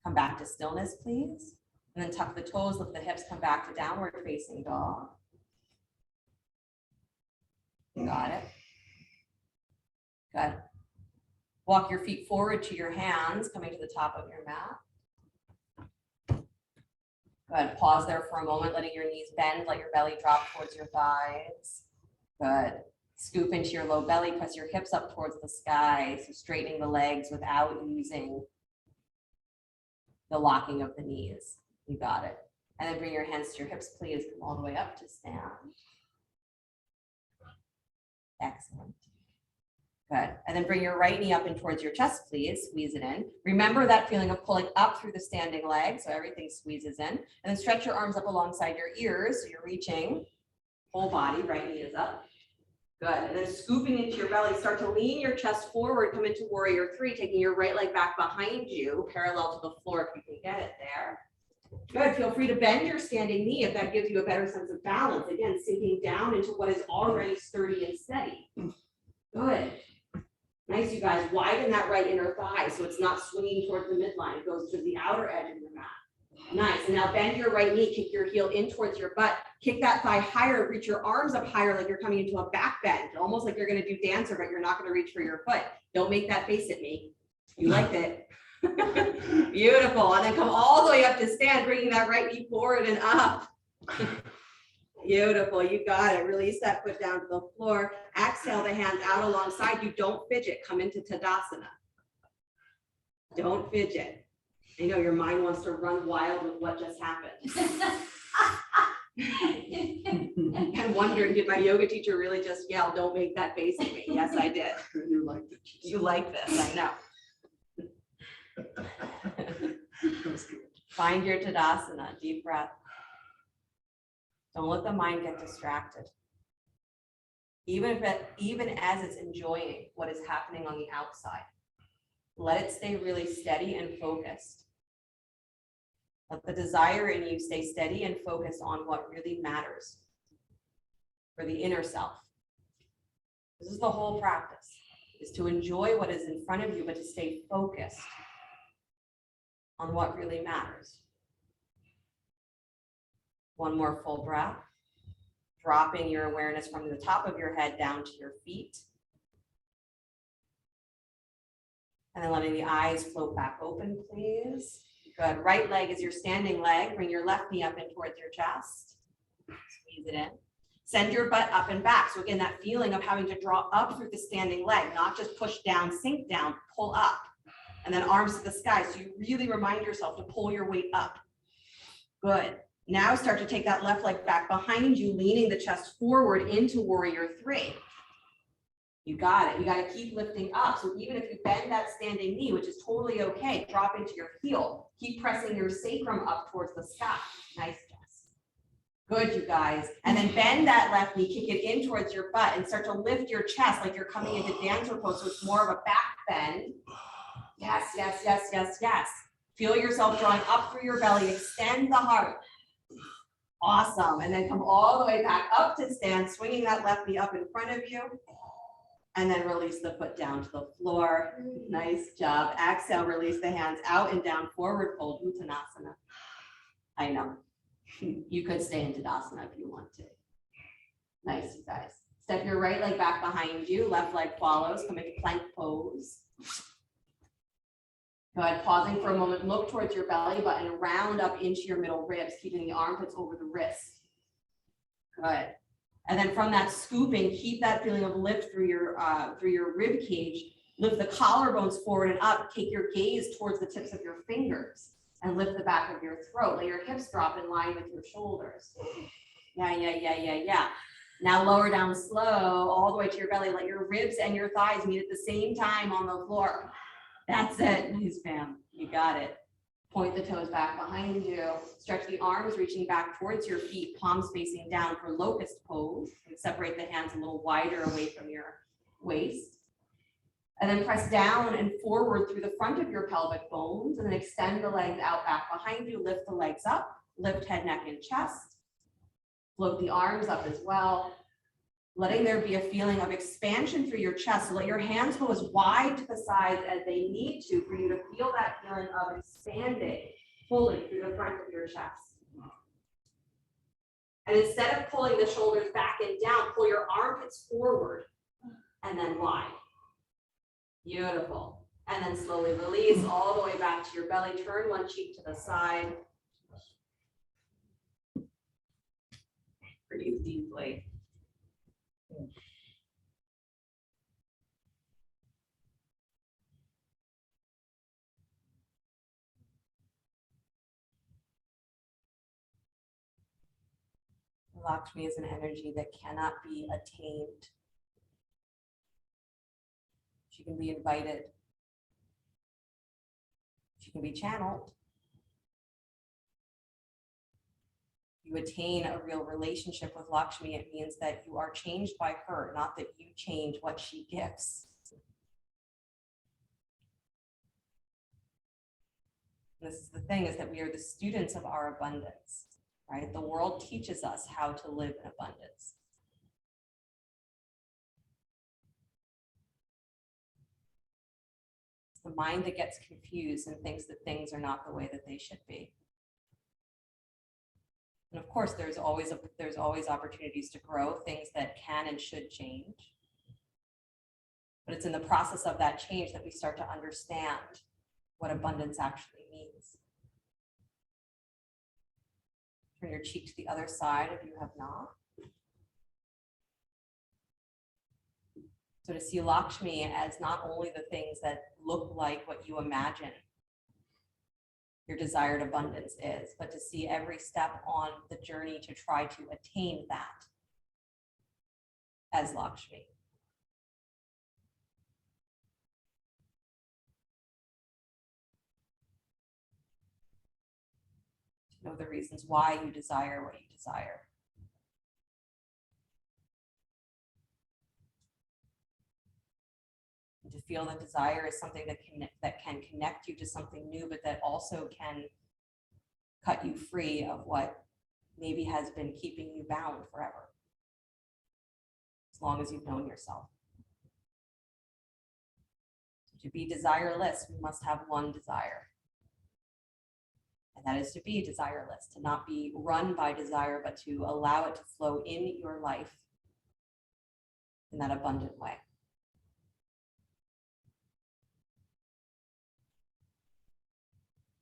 Come back to stillness, please. And then tuck the toes, lift the hips, come back to downward facing dog. Got it. Good. Walk your feet forward to your hands, coming to the top of your mat. Go ahead, pause there for a moment, letting your knees bend, let your belly drop towards your thighs. Good. Scoop into your low belly, press your hips up towards the sky, so straightening the legs without using the locking of the knees. You got it. And then bring your hands to your hips, please. Come all the way up to stand. Excellent. Good. And then bring your right knee up and towards your chest, please. Squeeze it in. Remember that feeling of pulling up through the standing leg, so everything squeezes in. And then stretch your arms up alongside your ears, so you're reaching whole body. Right knee is up. Good. And then scooping into your belly, start to lean your chest forward, come into warrior three, taking your right leg back behind you, parallel to the floor if you can get it there. Good. Feel free to bend your standing knee if that gives you a better sense of balance. Again, sinking down into what is already sturdy and steady. Good. Nice, you guys. Widen that right inner thigh so it's not swinging towards the midline. It goes to the outer edge of your mat. Nice. And now bend your right knee, kick your heel in towards your butt. Kick that thigh higher, reach your arms up higher like you're coming into a back bend, almost like you're going to do dancer, but you're not going to reach for your foot. Don't make that face at me. You liked it. Beautiful. And then come all the way up to stand, bringing that right knee forward and up. Beautiful. You got it. Release that foot down to the floor. Exhale the hands out alongside you. Don't fidget. Come into Tadasana. Don't fidget. I know your mind wants to run wild with what just happened. And wondering, did my yoga teacher really just yell, don't make that face at me? Yes, I did. You liked it. You like this, I know. Find your Tadasana, deep breath. Don't let the mind get distracted. Even as it's enjoying what is happening on the outside, let it stay really steady and focused. Let the desire in you stay steady and focused on what really matters for the inner self. This is the whole practice, is to enjoy what is in front of you, but to stay focused on what really matters. One more full breath, dropping your awareness from the top of your head down to your feet. And then letting the eyes float back open, please. Good. Right leg is your standing leg. Bring your left knee up and towards your chest. Squeeze it in. Send your butt up and back. So again, that feeling of having to draw up through the standing leg, not just push down, sink down, pull up. And then arms to the sky. So you really remind yourself to pull your weight up. Good. Now start to take that left leg back behind you, leaning the chest forward into warrior three. You got it. You got to keep lifting up. So even if you bend that standing knee, which is totally okay, drop into your heel. Keep pressing your sacrum up towards the sky. Nice, Jess. Good, you guys. And then bend that left knee, kick it in towards your butt and start to lift your chest like you're coming into dancer pose. So it's more of a back bend. Yes, yes, yes, yes, yes. Feel yourself drawing up through your belly. Extend the heart. Awesome. And then come all the way back up to stand, swinging that left knee up in front of you. And then release the foot down to the floor. Nice job. Exhale, release the hands out and down, forward fold, Uttanasana. I know. You could stay in Tadasana if you want to. Nice, you guys. Step your right leg back behind you. Left leg follows. Come into plank pose. Go ahead, pausing for a moment. Look towards your belly button. Round up into your middle ribs, keeping the armpits over the wrists. Good. And then from that scooping, keep that feeling of lift through your rib cage. Lift the collarbones forward and up. Take your gaze towards the tips of your fingers and lift the back of your throat. Let your hips drop in line with your shoulders. Yeah, yeah, yeah, yeah, yeah. Now lower down slow all the way to your belly. Let your ribs and your thighs meet at the same time on the floor. That's it. Nice, fam. You got it. Point the toes back behind you. Stretch the arms reaching back towards your feet, palms facing down for locust pose. And separate the hands a little wider away from your waist. And then press down and forward through the front of your pelvic bones. And then extend the legs out back behind you. Lift the legs up. Lift head, neck, and chest. Float the arms up as well. Letting there be a feeling of expansion through your chest. So let your hands go as wide to the sides as they need to for you to feel that feeling of expanding fully through the front of your chest. And instead of pulling the shoulders back and down, pull your armpits forward and then wide. Beautiful. And then slowly release all the way back to your belly. Turn one cheek to the side. Breathe deeply. Lakshmi is an energy that cannot be attained. She can be invited. She can be channeled. You attain a real relationship with Lakshmi, it means that you are changed by her, not that you change what she gives. And this is the thing, is that we are the students of our abundance, right? The world teaches us how to live in abundance. It's the mind that gets confused and thinks that things are not the way that they should be. And of course, there's always opportunities to grow, things that can and should change. But it's in the process of that change that we start to understand what abundance actually means. Turn your cheek to the other side if you have not. So to see Lakshmi as not only the things that look like what you imagine your desired abundance is, but to see every step on the journey to try to attain that as Lakshmi. To know the reasons why you desire what you desire. And to feel that desire is something that can connect you to something new, but that also can cut you free of what maybe has been keeping you bound forever, as long as you've known yourself. To be desireless, we must have one desire. And that is to be desireless, to not be run by desire, but to allow it to flow in your life in that abundant way.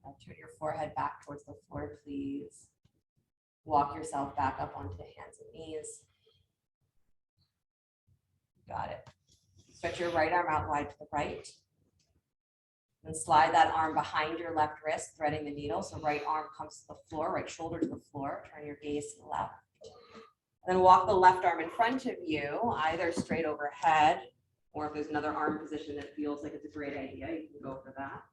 Now turn your forehead back towards the floor, please. Walk yourself back up onto the hands and knees. Got it. Stretch your right arm out wide to the right. And slide that arm behind your left wrist, threading the needle. So right arm comes to the floor, right shoulder to the floor. Turn your gaze to the left. And then walk the left arm in front of you, either straight overhead, or if there's another arm position that feels like it's a great idea, you can go for that.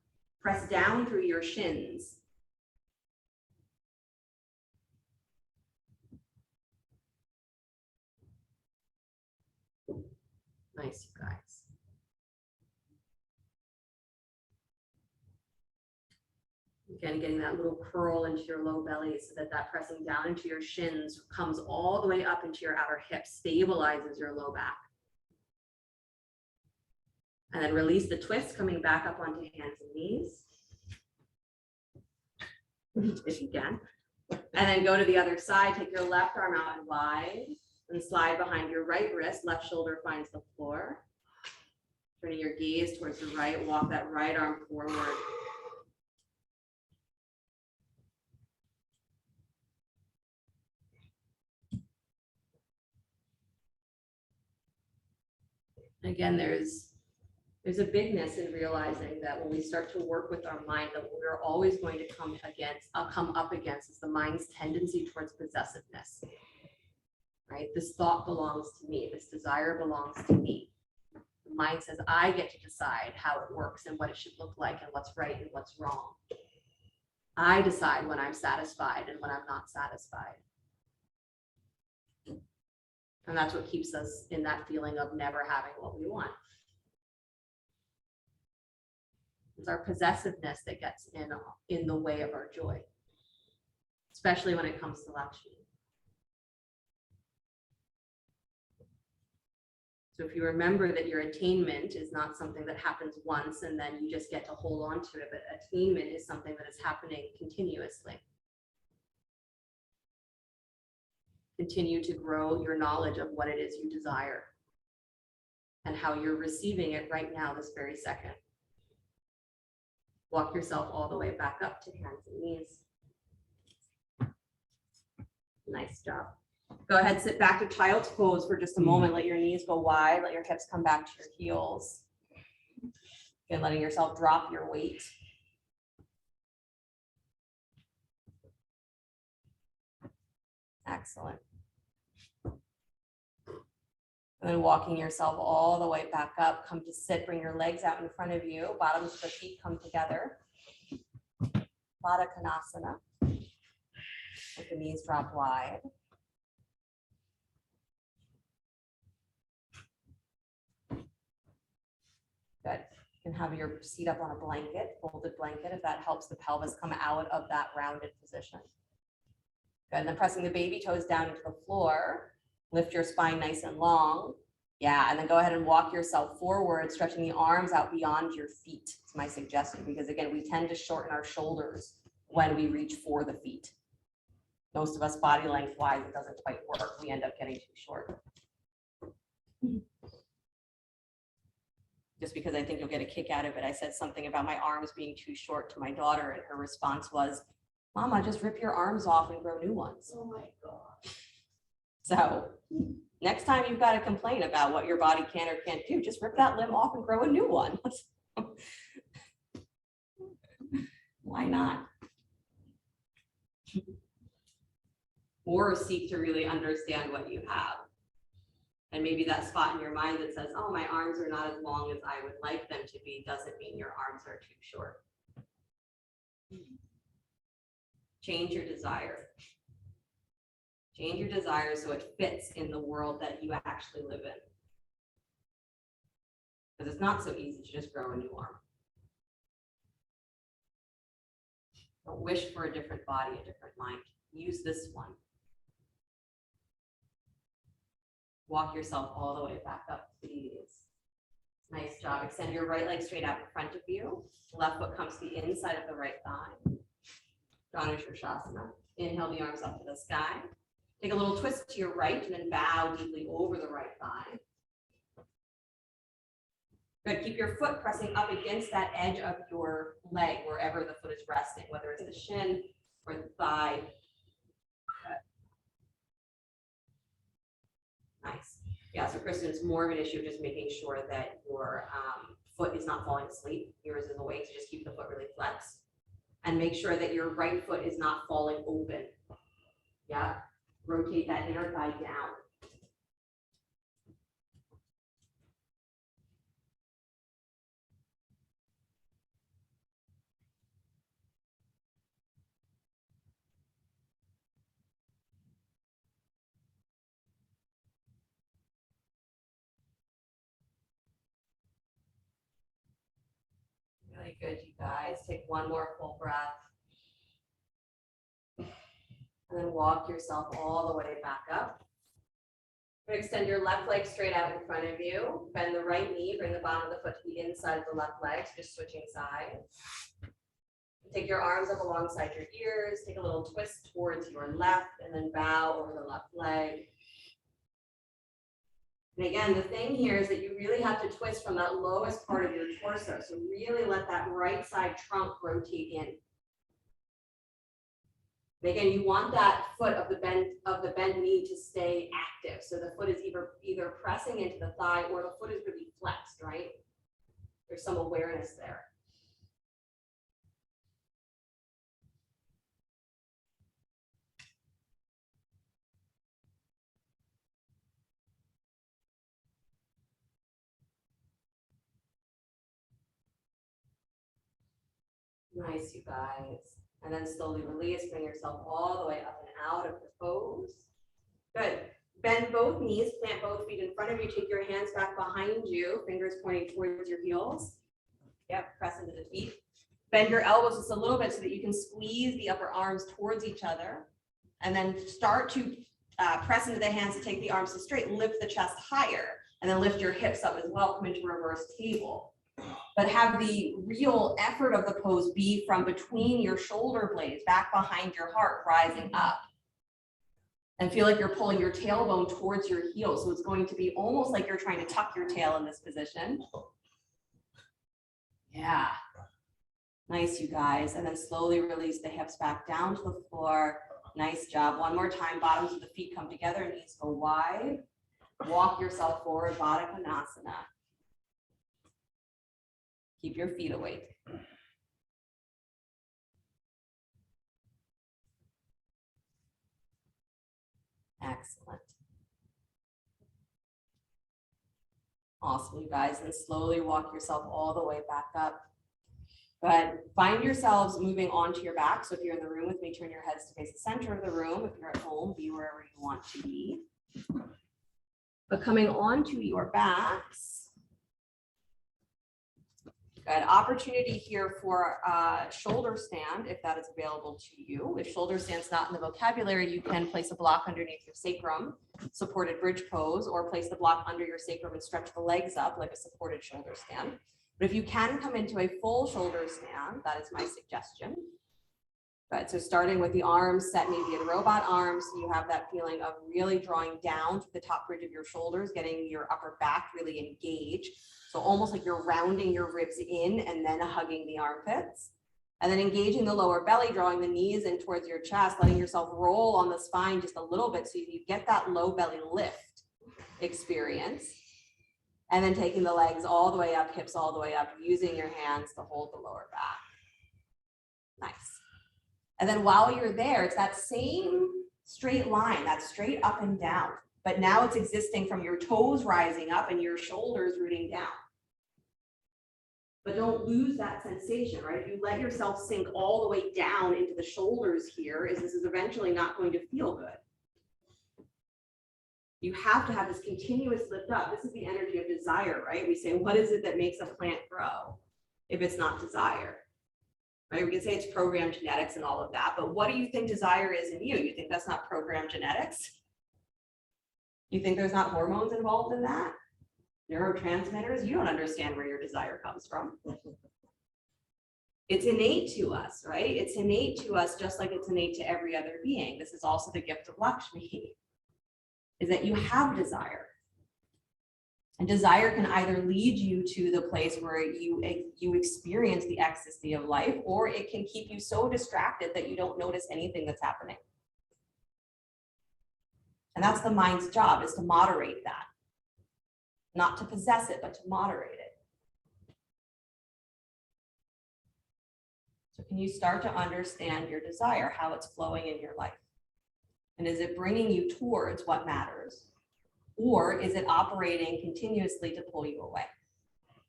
Press down through your shins. Nice, you guys. Again, getting that little curl into your low belly so that that pressing down into your shins comes all the way up into your outer hips, stabilizes your low back. And then release the twist, coming back up onto hands and knees. If you can. And then go to the other side, take your left arm out and wide, and slide behind your right wrist, left shoulder finds the floor. Turning your gaze towards the right, walk that right arm forward. Again, there's a bigness in realizing that when we start to work with our mind, that what we're always going to come up against is the mind's tendency towards possessiveness. Right? This thought belongs to me. This desire belongs to me. The mind says, I get to decide how it works and what it should look like and what's right and what's wrong. I decide when I'm satisfied and when I'm not satisfied. And that's what keeps us in that feeling of never having what we want. It's our possessiveness that gets in the way of our joy, especially when it comes to Lakshmi. So if you remember that your attainment is not something that happens once and then you just get to hold on to it, but attainment is something that is happening continuously. Continue to grow your knowledge of what it is you desire and how you're receiving it right now, this very second. Walk yourself all the way back up to hands and knees. Nice job. Go ahead, sit back to child's pose for just a moment. Let your knees go wide, let your hips come back to your heels. Again, letting yourself drop your weight. Excellent. And then walking yourself all the way back up, come to sit, bring your legs out in front of you, bottoms of the feet come together. Baddha Konasana, with the knees drop wide. Good. You can have your seat up on a blanket, folded blanket, if that helps the pelvis come out of that rounded position. Good, and then pressing the baby toes down into the floor. Lift your spine nice and long. Yeah, and then go ahead and walk yourself forward, stretching the arms out beyond your feet. It's my suggestion, because again, we tend to shorten our shoulders when we reach for the feet. Most of us body length wise, it doesn't quite work. We end up getting too short. Just because I think you'll get a kick out of it. I said something about my arms being too short to my daughter, and her response was, Mama, just rip your arms off and grow new ones. Oh my God. So next time you've got to complain about what your body can or can't do, just rip that limb off and grow a new one. Why not? Or seek to really understand what you have. And maybe that spot in your mind that says, oh, my arms are not as long as I would like them to be, doesn't mean your arms are too short. Change your desire. Change your desire so it fits in the world that you actually live in. Because it's not so easy to just grow a new arm. Don't wish for a different body, a different mind. Use this one. Walk yourself all the way back up, please. Nice job. Extend your right leg straight out in front of you. Left foot comes to the inside of the right thigh. Shasana. Inhale the arms up to the sky. Take a little twist to your right and then bow deeply over the right thigh. Good. Keep your foot pressing up against that edge of your leg, wherever the foot is resting, whether it's the shin or the thigh. Good. Nice. Yeah, so Kristen, it's more of an issue of just making sure that your foot is not falling asleep. Yours is a way to just keep the foot really flexed. And make sure that your right foot is not falling open. Yeah. Rotate that inner thigh down. Very good, you guys. Take one more full breath. And then walk yourself all the way back up. Extend your left leg straight out in front of you. Bend the right knee, bring the bottom of the foot to the inside of the left leg, so just switching sides. Take your arms up alongside your ears, take a little twist towards your left, and then bow over the left leg. And again, the thing here is that you really have to twist from that lowest part of your torso. So really let that right side trunk rotate in. And again, you want that foot of the bent knee to stay active. So the foot is either pressing into the thigh or the foot is really flexed, right? There's some awareness there. Nice, you guys. And then slowly release, bring yourself all the way up and out of the pose. Good. Bend both knees, plant both feet in front of you, take your hands back behind you, fingers pointing towards your heels. Yep, press into the feet. Bend your elbows just a little bit so that you can squeeze the upper arms towards each other. And then start to press into the hands to take the arms to straight, lift the chest higher, and then lift your hips up as well, come into reverse table. But have the real effort of the pose be from between your shoulder blades, back behind your heart, rising up. And feel like you're pulling your tailbone towards your heel. So it's going to be almost like you're trying to tuck your tail in this position. Yeah. Nice, you guys. And then slowly release the hips back down to the floor. Nice job. One more time, bottoms of the feet come together, knees go wide. Walk yourself forward, Baddha Konasana. Keep your feet awake. Excellent. Awesome, you guys. And slowly walk yourself all the way back up. But find yourselves moving onto your back. So if you're in the room with me, turn your heads to face the center of the room. If you're at home, be wherever you want to be. But coming onto your backs. Good. Opportunity here for shoulder stand, if that is available to you. If shoulder stand's not in the vocabulary, you can place a block underneath your sacrum, supported bridge pose, or place the block under your sacrum and stretch the legs up like a supported shoulder stand. But if you can come into a full shoulder stand, that is my suggestion. Good. So starting with the arms set maybe in robot arms, so you have that feeling of really drawing down to the top bridge of your shoulders, getting your upper back really engaged. So almost like you're rounding your ribs in and then hugging the armpits. And then engaging the lower belly, drawing the knees in towards your chest, letting yourself roll on the spine just a little bit so you get that low belly lift experience. And then taking the legs all the way up, hips all the way up, using your hands to hold the lower back. Nice. And then while you're there, it's that same straight line, that straight up and down. But now it's existing from your toes rising up and your shoulders rooting down. But don't lose that sensation, right? If you let yourself sink all the way down into the shoulders here, this is eventually not going to feel good. You have to have this continuous lift up. This is the energy of desire, right? We say, what is it that makes a plant grow if it's not desire? Right? We can say it's programmed genetics and all of that, but what do you think desire is in you? You think that's not programmed genetics? You think there's not hormones involved in that? Neurotransmitters? You don't understand where your desire comes from. It's innate to us, right? It's innate to us just like it's innate to every other being. This is also the gift of Lakshmi, is that you have desire. And desire can either lead you to the place where you experience the ecstasy of life, or it can keep you so distracted that you don't notice anything that's happening. And that's the mind's job, is to moderate that. Not to possess it, but to moderate it. So can you start to understand your desire, how it's flowing in your life? And is it bringing you towards what matters? Or is it operating continuously to pull you away?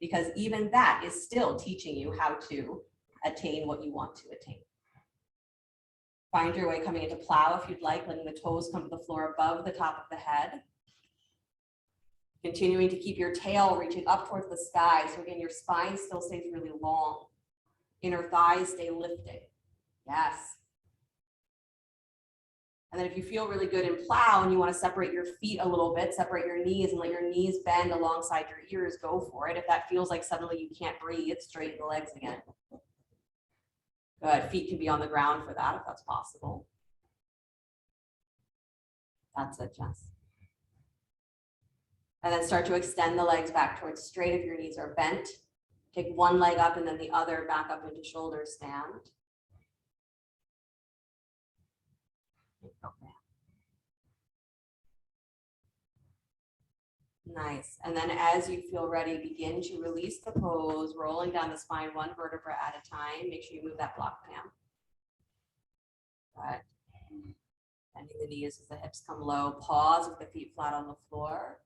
Because even that is still teaching you how to attain what you want to attain. Find your way coming into plow if you'd like, letting the toes come to the floor above the top of the head. Continuing to keep your tail reaching up towards the sky. So again, your spine still stays really long. Inner thighs stay lifted. Yes. And then if you feel really good in plow and you want to separate your feet a little bit, separate your knees and let your knees bend alongside your ears, go for it. If that feels like suddenly you can't breathe, straighten the legs again. Good. Feet can be on the ground for that if that's possible. That's it, Jess. And then start to extend the legs back towards straight if your knees are bent. Take one leg up and then the other back up into shoulder stand. Nice. And then as you feel ready, begin to release the pose, rolling down the spine one vertebra at a time. Make sure you move that block, Pam. Good. Bending the knees as the hips come low. Pause with the feet flat on the floor.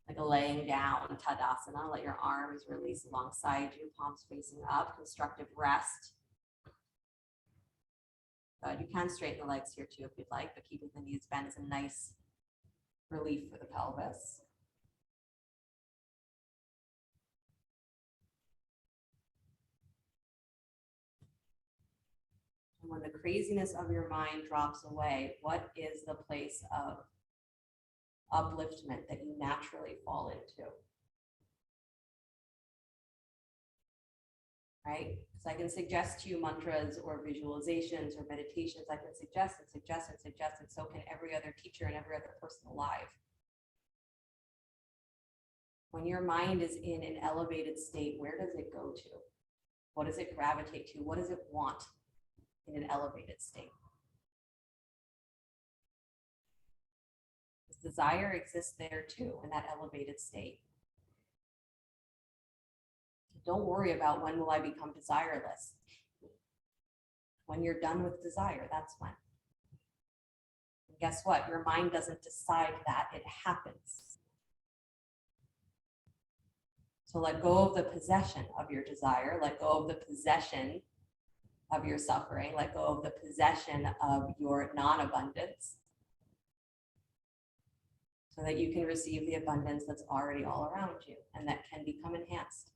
Like a laying down Tadasana. Let your arms release alongside you, palms facing up. Constructive rest. Good. You can straighten the legs here too if you'd like, but keeping the knees bent is a nice relief for the pelvis. And when the craziness of your mind drops away, what is the place of upliftment that you naturally fall into? Right? Because I can suggest to you mantras or visualizations or meditations. I can suggest and suggest and suggest, and so can every other teacher and every other person alive. When your mind is in an elevated state, where does it go to? What does it gravitate to? What does it want in an elevated state? Because desire exists there too, in that elevated state. Don't worry about when will I become desireless. When you're done with desire, that's when. And guess what? Your mind doesn't decide that, it happens. So let go of the possession of your desire, let go of the possession of your suffering, let go of the possession of your non-abundance, so that you can receive the abundance that's already all around you and that can become enhanced.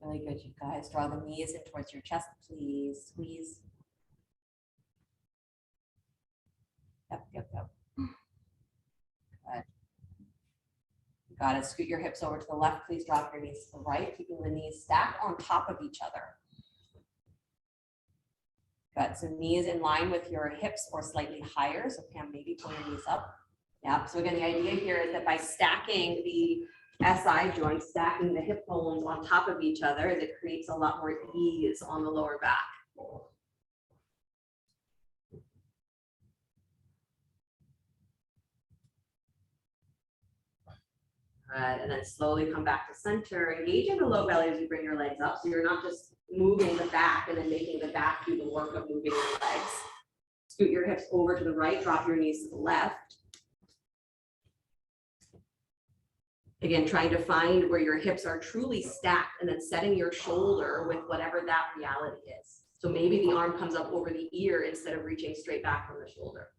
Really good, you guys. Draw the knees in towards your chest, please. Squeeze. Yep. Good. You got it. Scoot your hips over to the left. Please drop your knees to the right, keeping the knees stacked on top of each other. Good. So knees in line with your hips or slightly higher. So Pam, maybe pull your knees up. Yeah. So again, the idea here is that by stacking the SI joints, stacking the hip bones on top of each other, it creates a lot more ease on the lower back. And then slowly come back to center, engaging the low belly as you bring your legs up. So you're not just moving the back and then making the back do the work of moving your legs. Scoot your hips over to the right, drop your knees to the left. Again, trying to find where your hips are truly stacked and then setting your shoulder with whatever that reality is. So maybe the arm comes up over the ear instead of reaching straight back from the shoulder.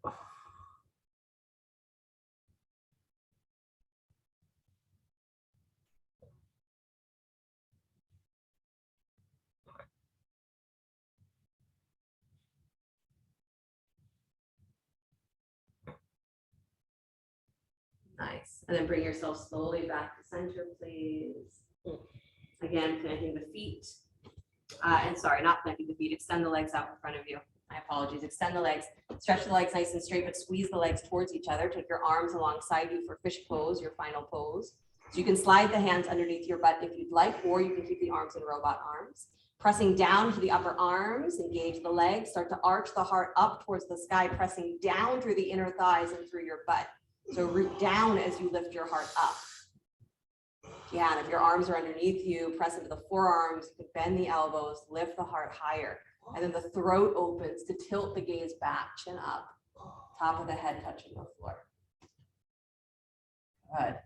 Nice. And then bring yourself slowly back to center, please. Again, planting the feet. And sorry, not planting the feet. Extend the legs out in front of you. My apologies. Extend the legs. Stretch the legs nice and straight, but squeeze the legs towards each other. Take your arms alongside you for fish pose, your final pose. So you can slide the hands underneath your butt if you'd like, or you can keep the arms in robot arms. Pressing down to the upper arms, engage the legs. Start to arch the heart up towards the sky, pressing down through the inner thighs and through your butt. So root down as you lift your heart up. Yeah, and if your arms are underneath you, press into the forearms, you can bend the elbows, lift the heart higher. And then the throat opens to tilt the gaze back, chin up, top of the head touching the floor. Good.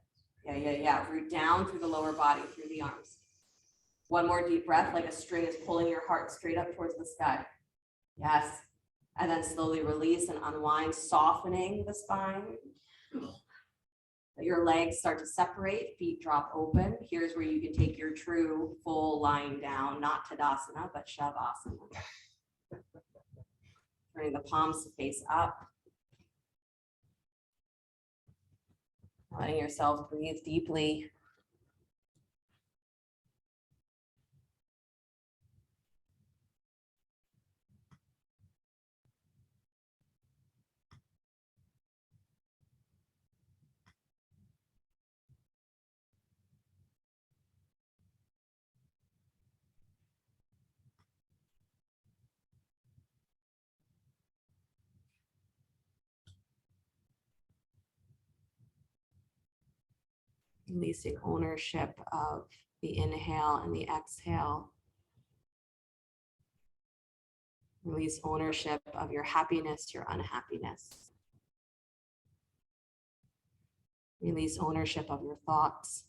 Yeah. Root down through the lower body, through the arms. One more deep breath, like a string is pulling your heart straight up towards the sky. Yes. And then slowly release and unwind, softening the spine. Your legs start to separate, feet drop open. Here's where you can take your true full lying down, not Tadasana, but Shavasana. Turning the palms to face up. Letting yourself breathe deeply. Releasing ownership of the inhale and the exhale. Release ownership of your happiness, your unhappiness. Release ownership of your thoughts,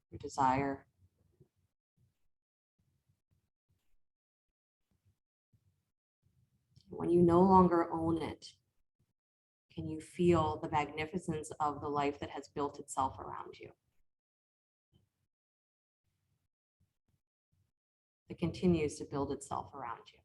your desire. When you no longer own it, can you feel the magnificence of the life that has built itself around you? It continues to build itself around you.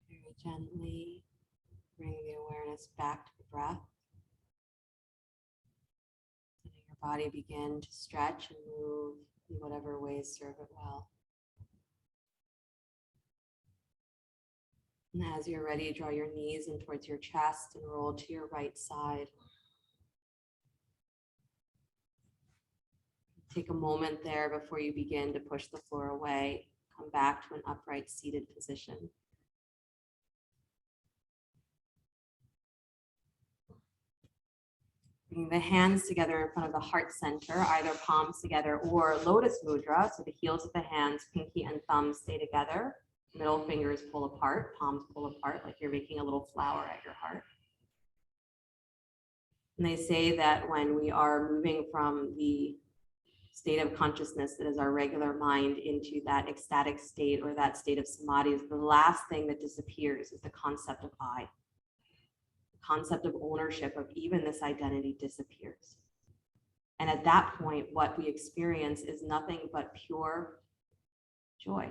Very gently bring the awareness back to the breath. Letting your body begin to stretch and move in whatever ways serve it well. And as you're ready, draw your knees in towards your chest and roll to your right side. Take a moment there before you begin to push the floor away. Come back to an upright seated position. Bring the hands together in front of the heart center, either palms together or lotus mudra. So the heels of the hands, pinky and thumb stay together. Middle fingers pull apart, palms pull apart, like you're making a little flower at your heart. And they say that when we are moving from the state of consciousness that is our regular mind into that ecstatic state or that state of samadhi, is the last thing that disappears is the concept of I. The concept of ownership of even this identity disappears. And at that point, what we experience is nothing but pure joy,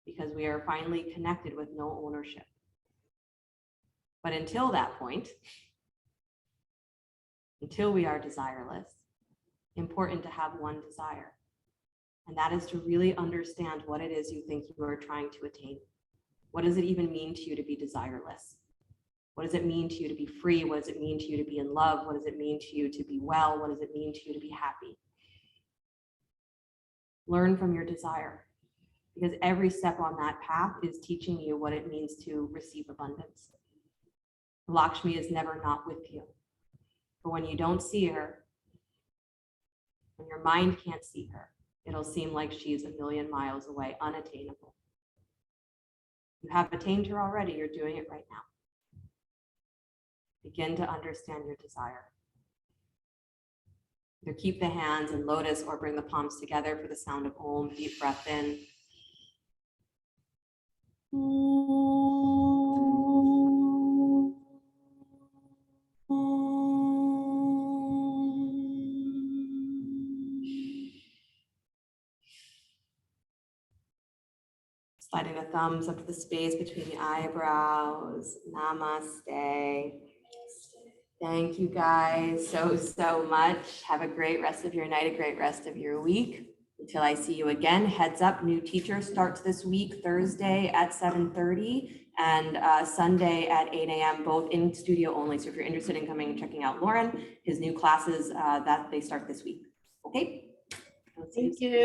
because we are finally connected with no ownership. But until that point, until we are desireless, important to have one desire. And that is to really understand what it is you think you are trying to attain. What does it even mean to you to be desireless? What does it mean to you to be free? What does it mean to you to be in love? What does it mean to you to be well? What does it mean to you to be happy? Learn from your desire, because every step on that path is teaching you what it means to receive abundance. Lakshmi is never not with you. But when you don't see her, when your mind can't see her, it'll seem like she's a million miles away, unattainable. You have attained her already. You're doing it right now. Begin to understand your desire. Either keep the hands in lotus or bring the palms together for the sound of Om. Deep breath in. Sliding the thumbs up to the space between the eyebrows. Namaste. Thank you guys so much. Have a great rest of your night, a great rest of your week. Until I see you again, heads up, new teacher starts this week, Thursday at 7:30 and Sunday at 8 a.m., both in studio only. So if you're interested in coming and checking out Lauren, his new classes that they start this week. Okay? Thank you.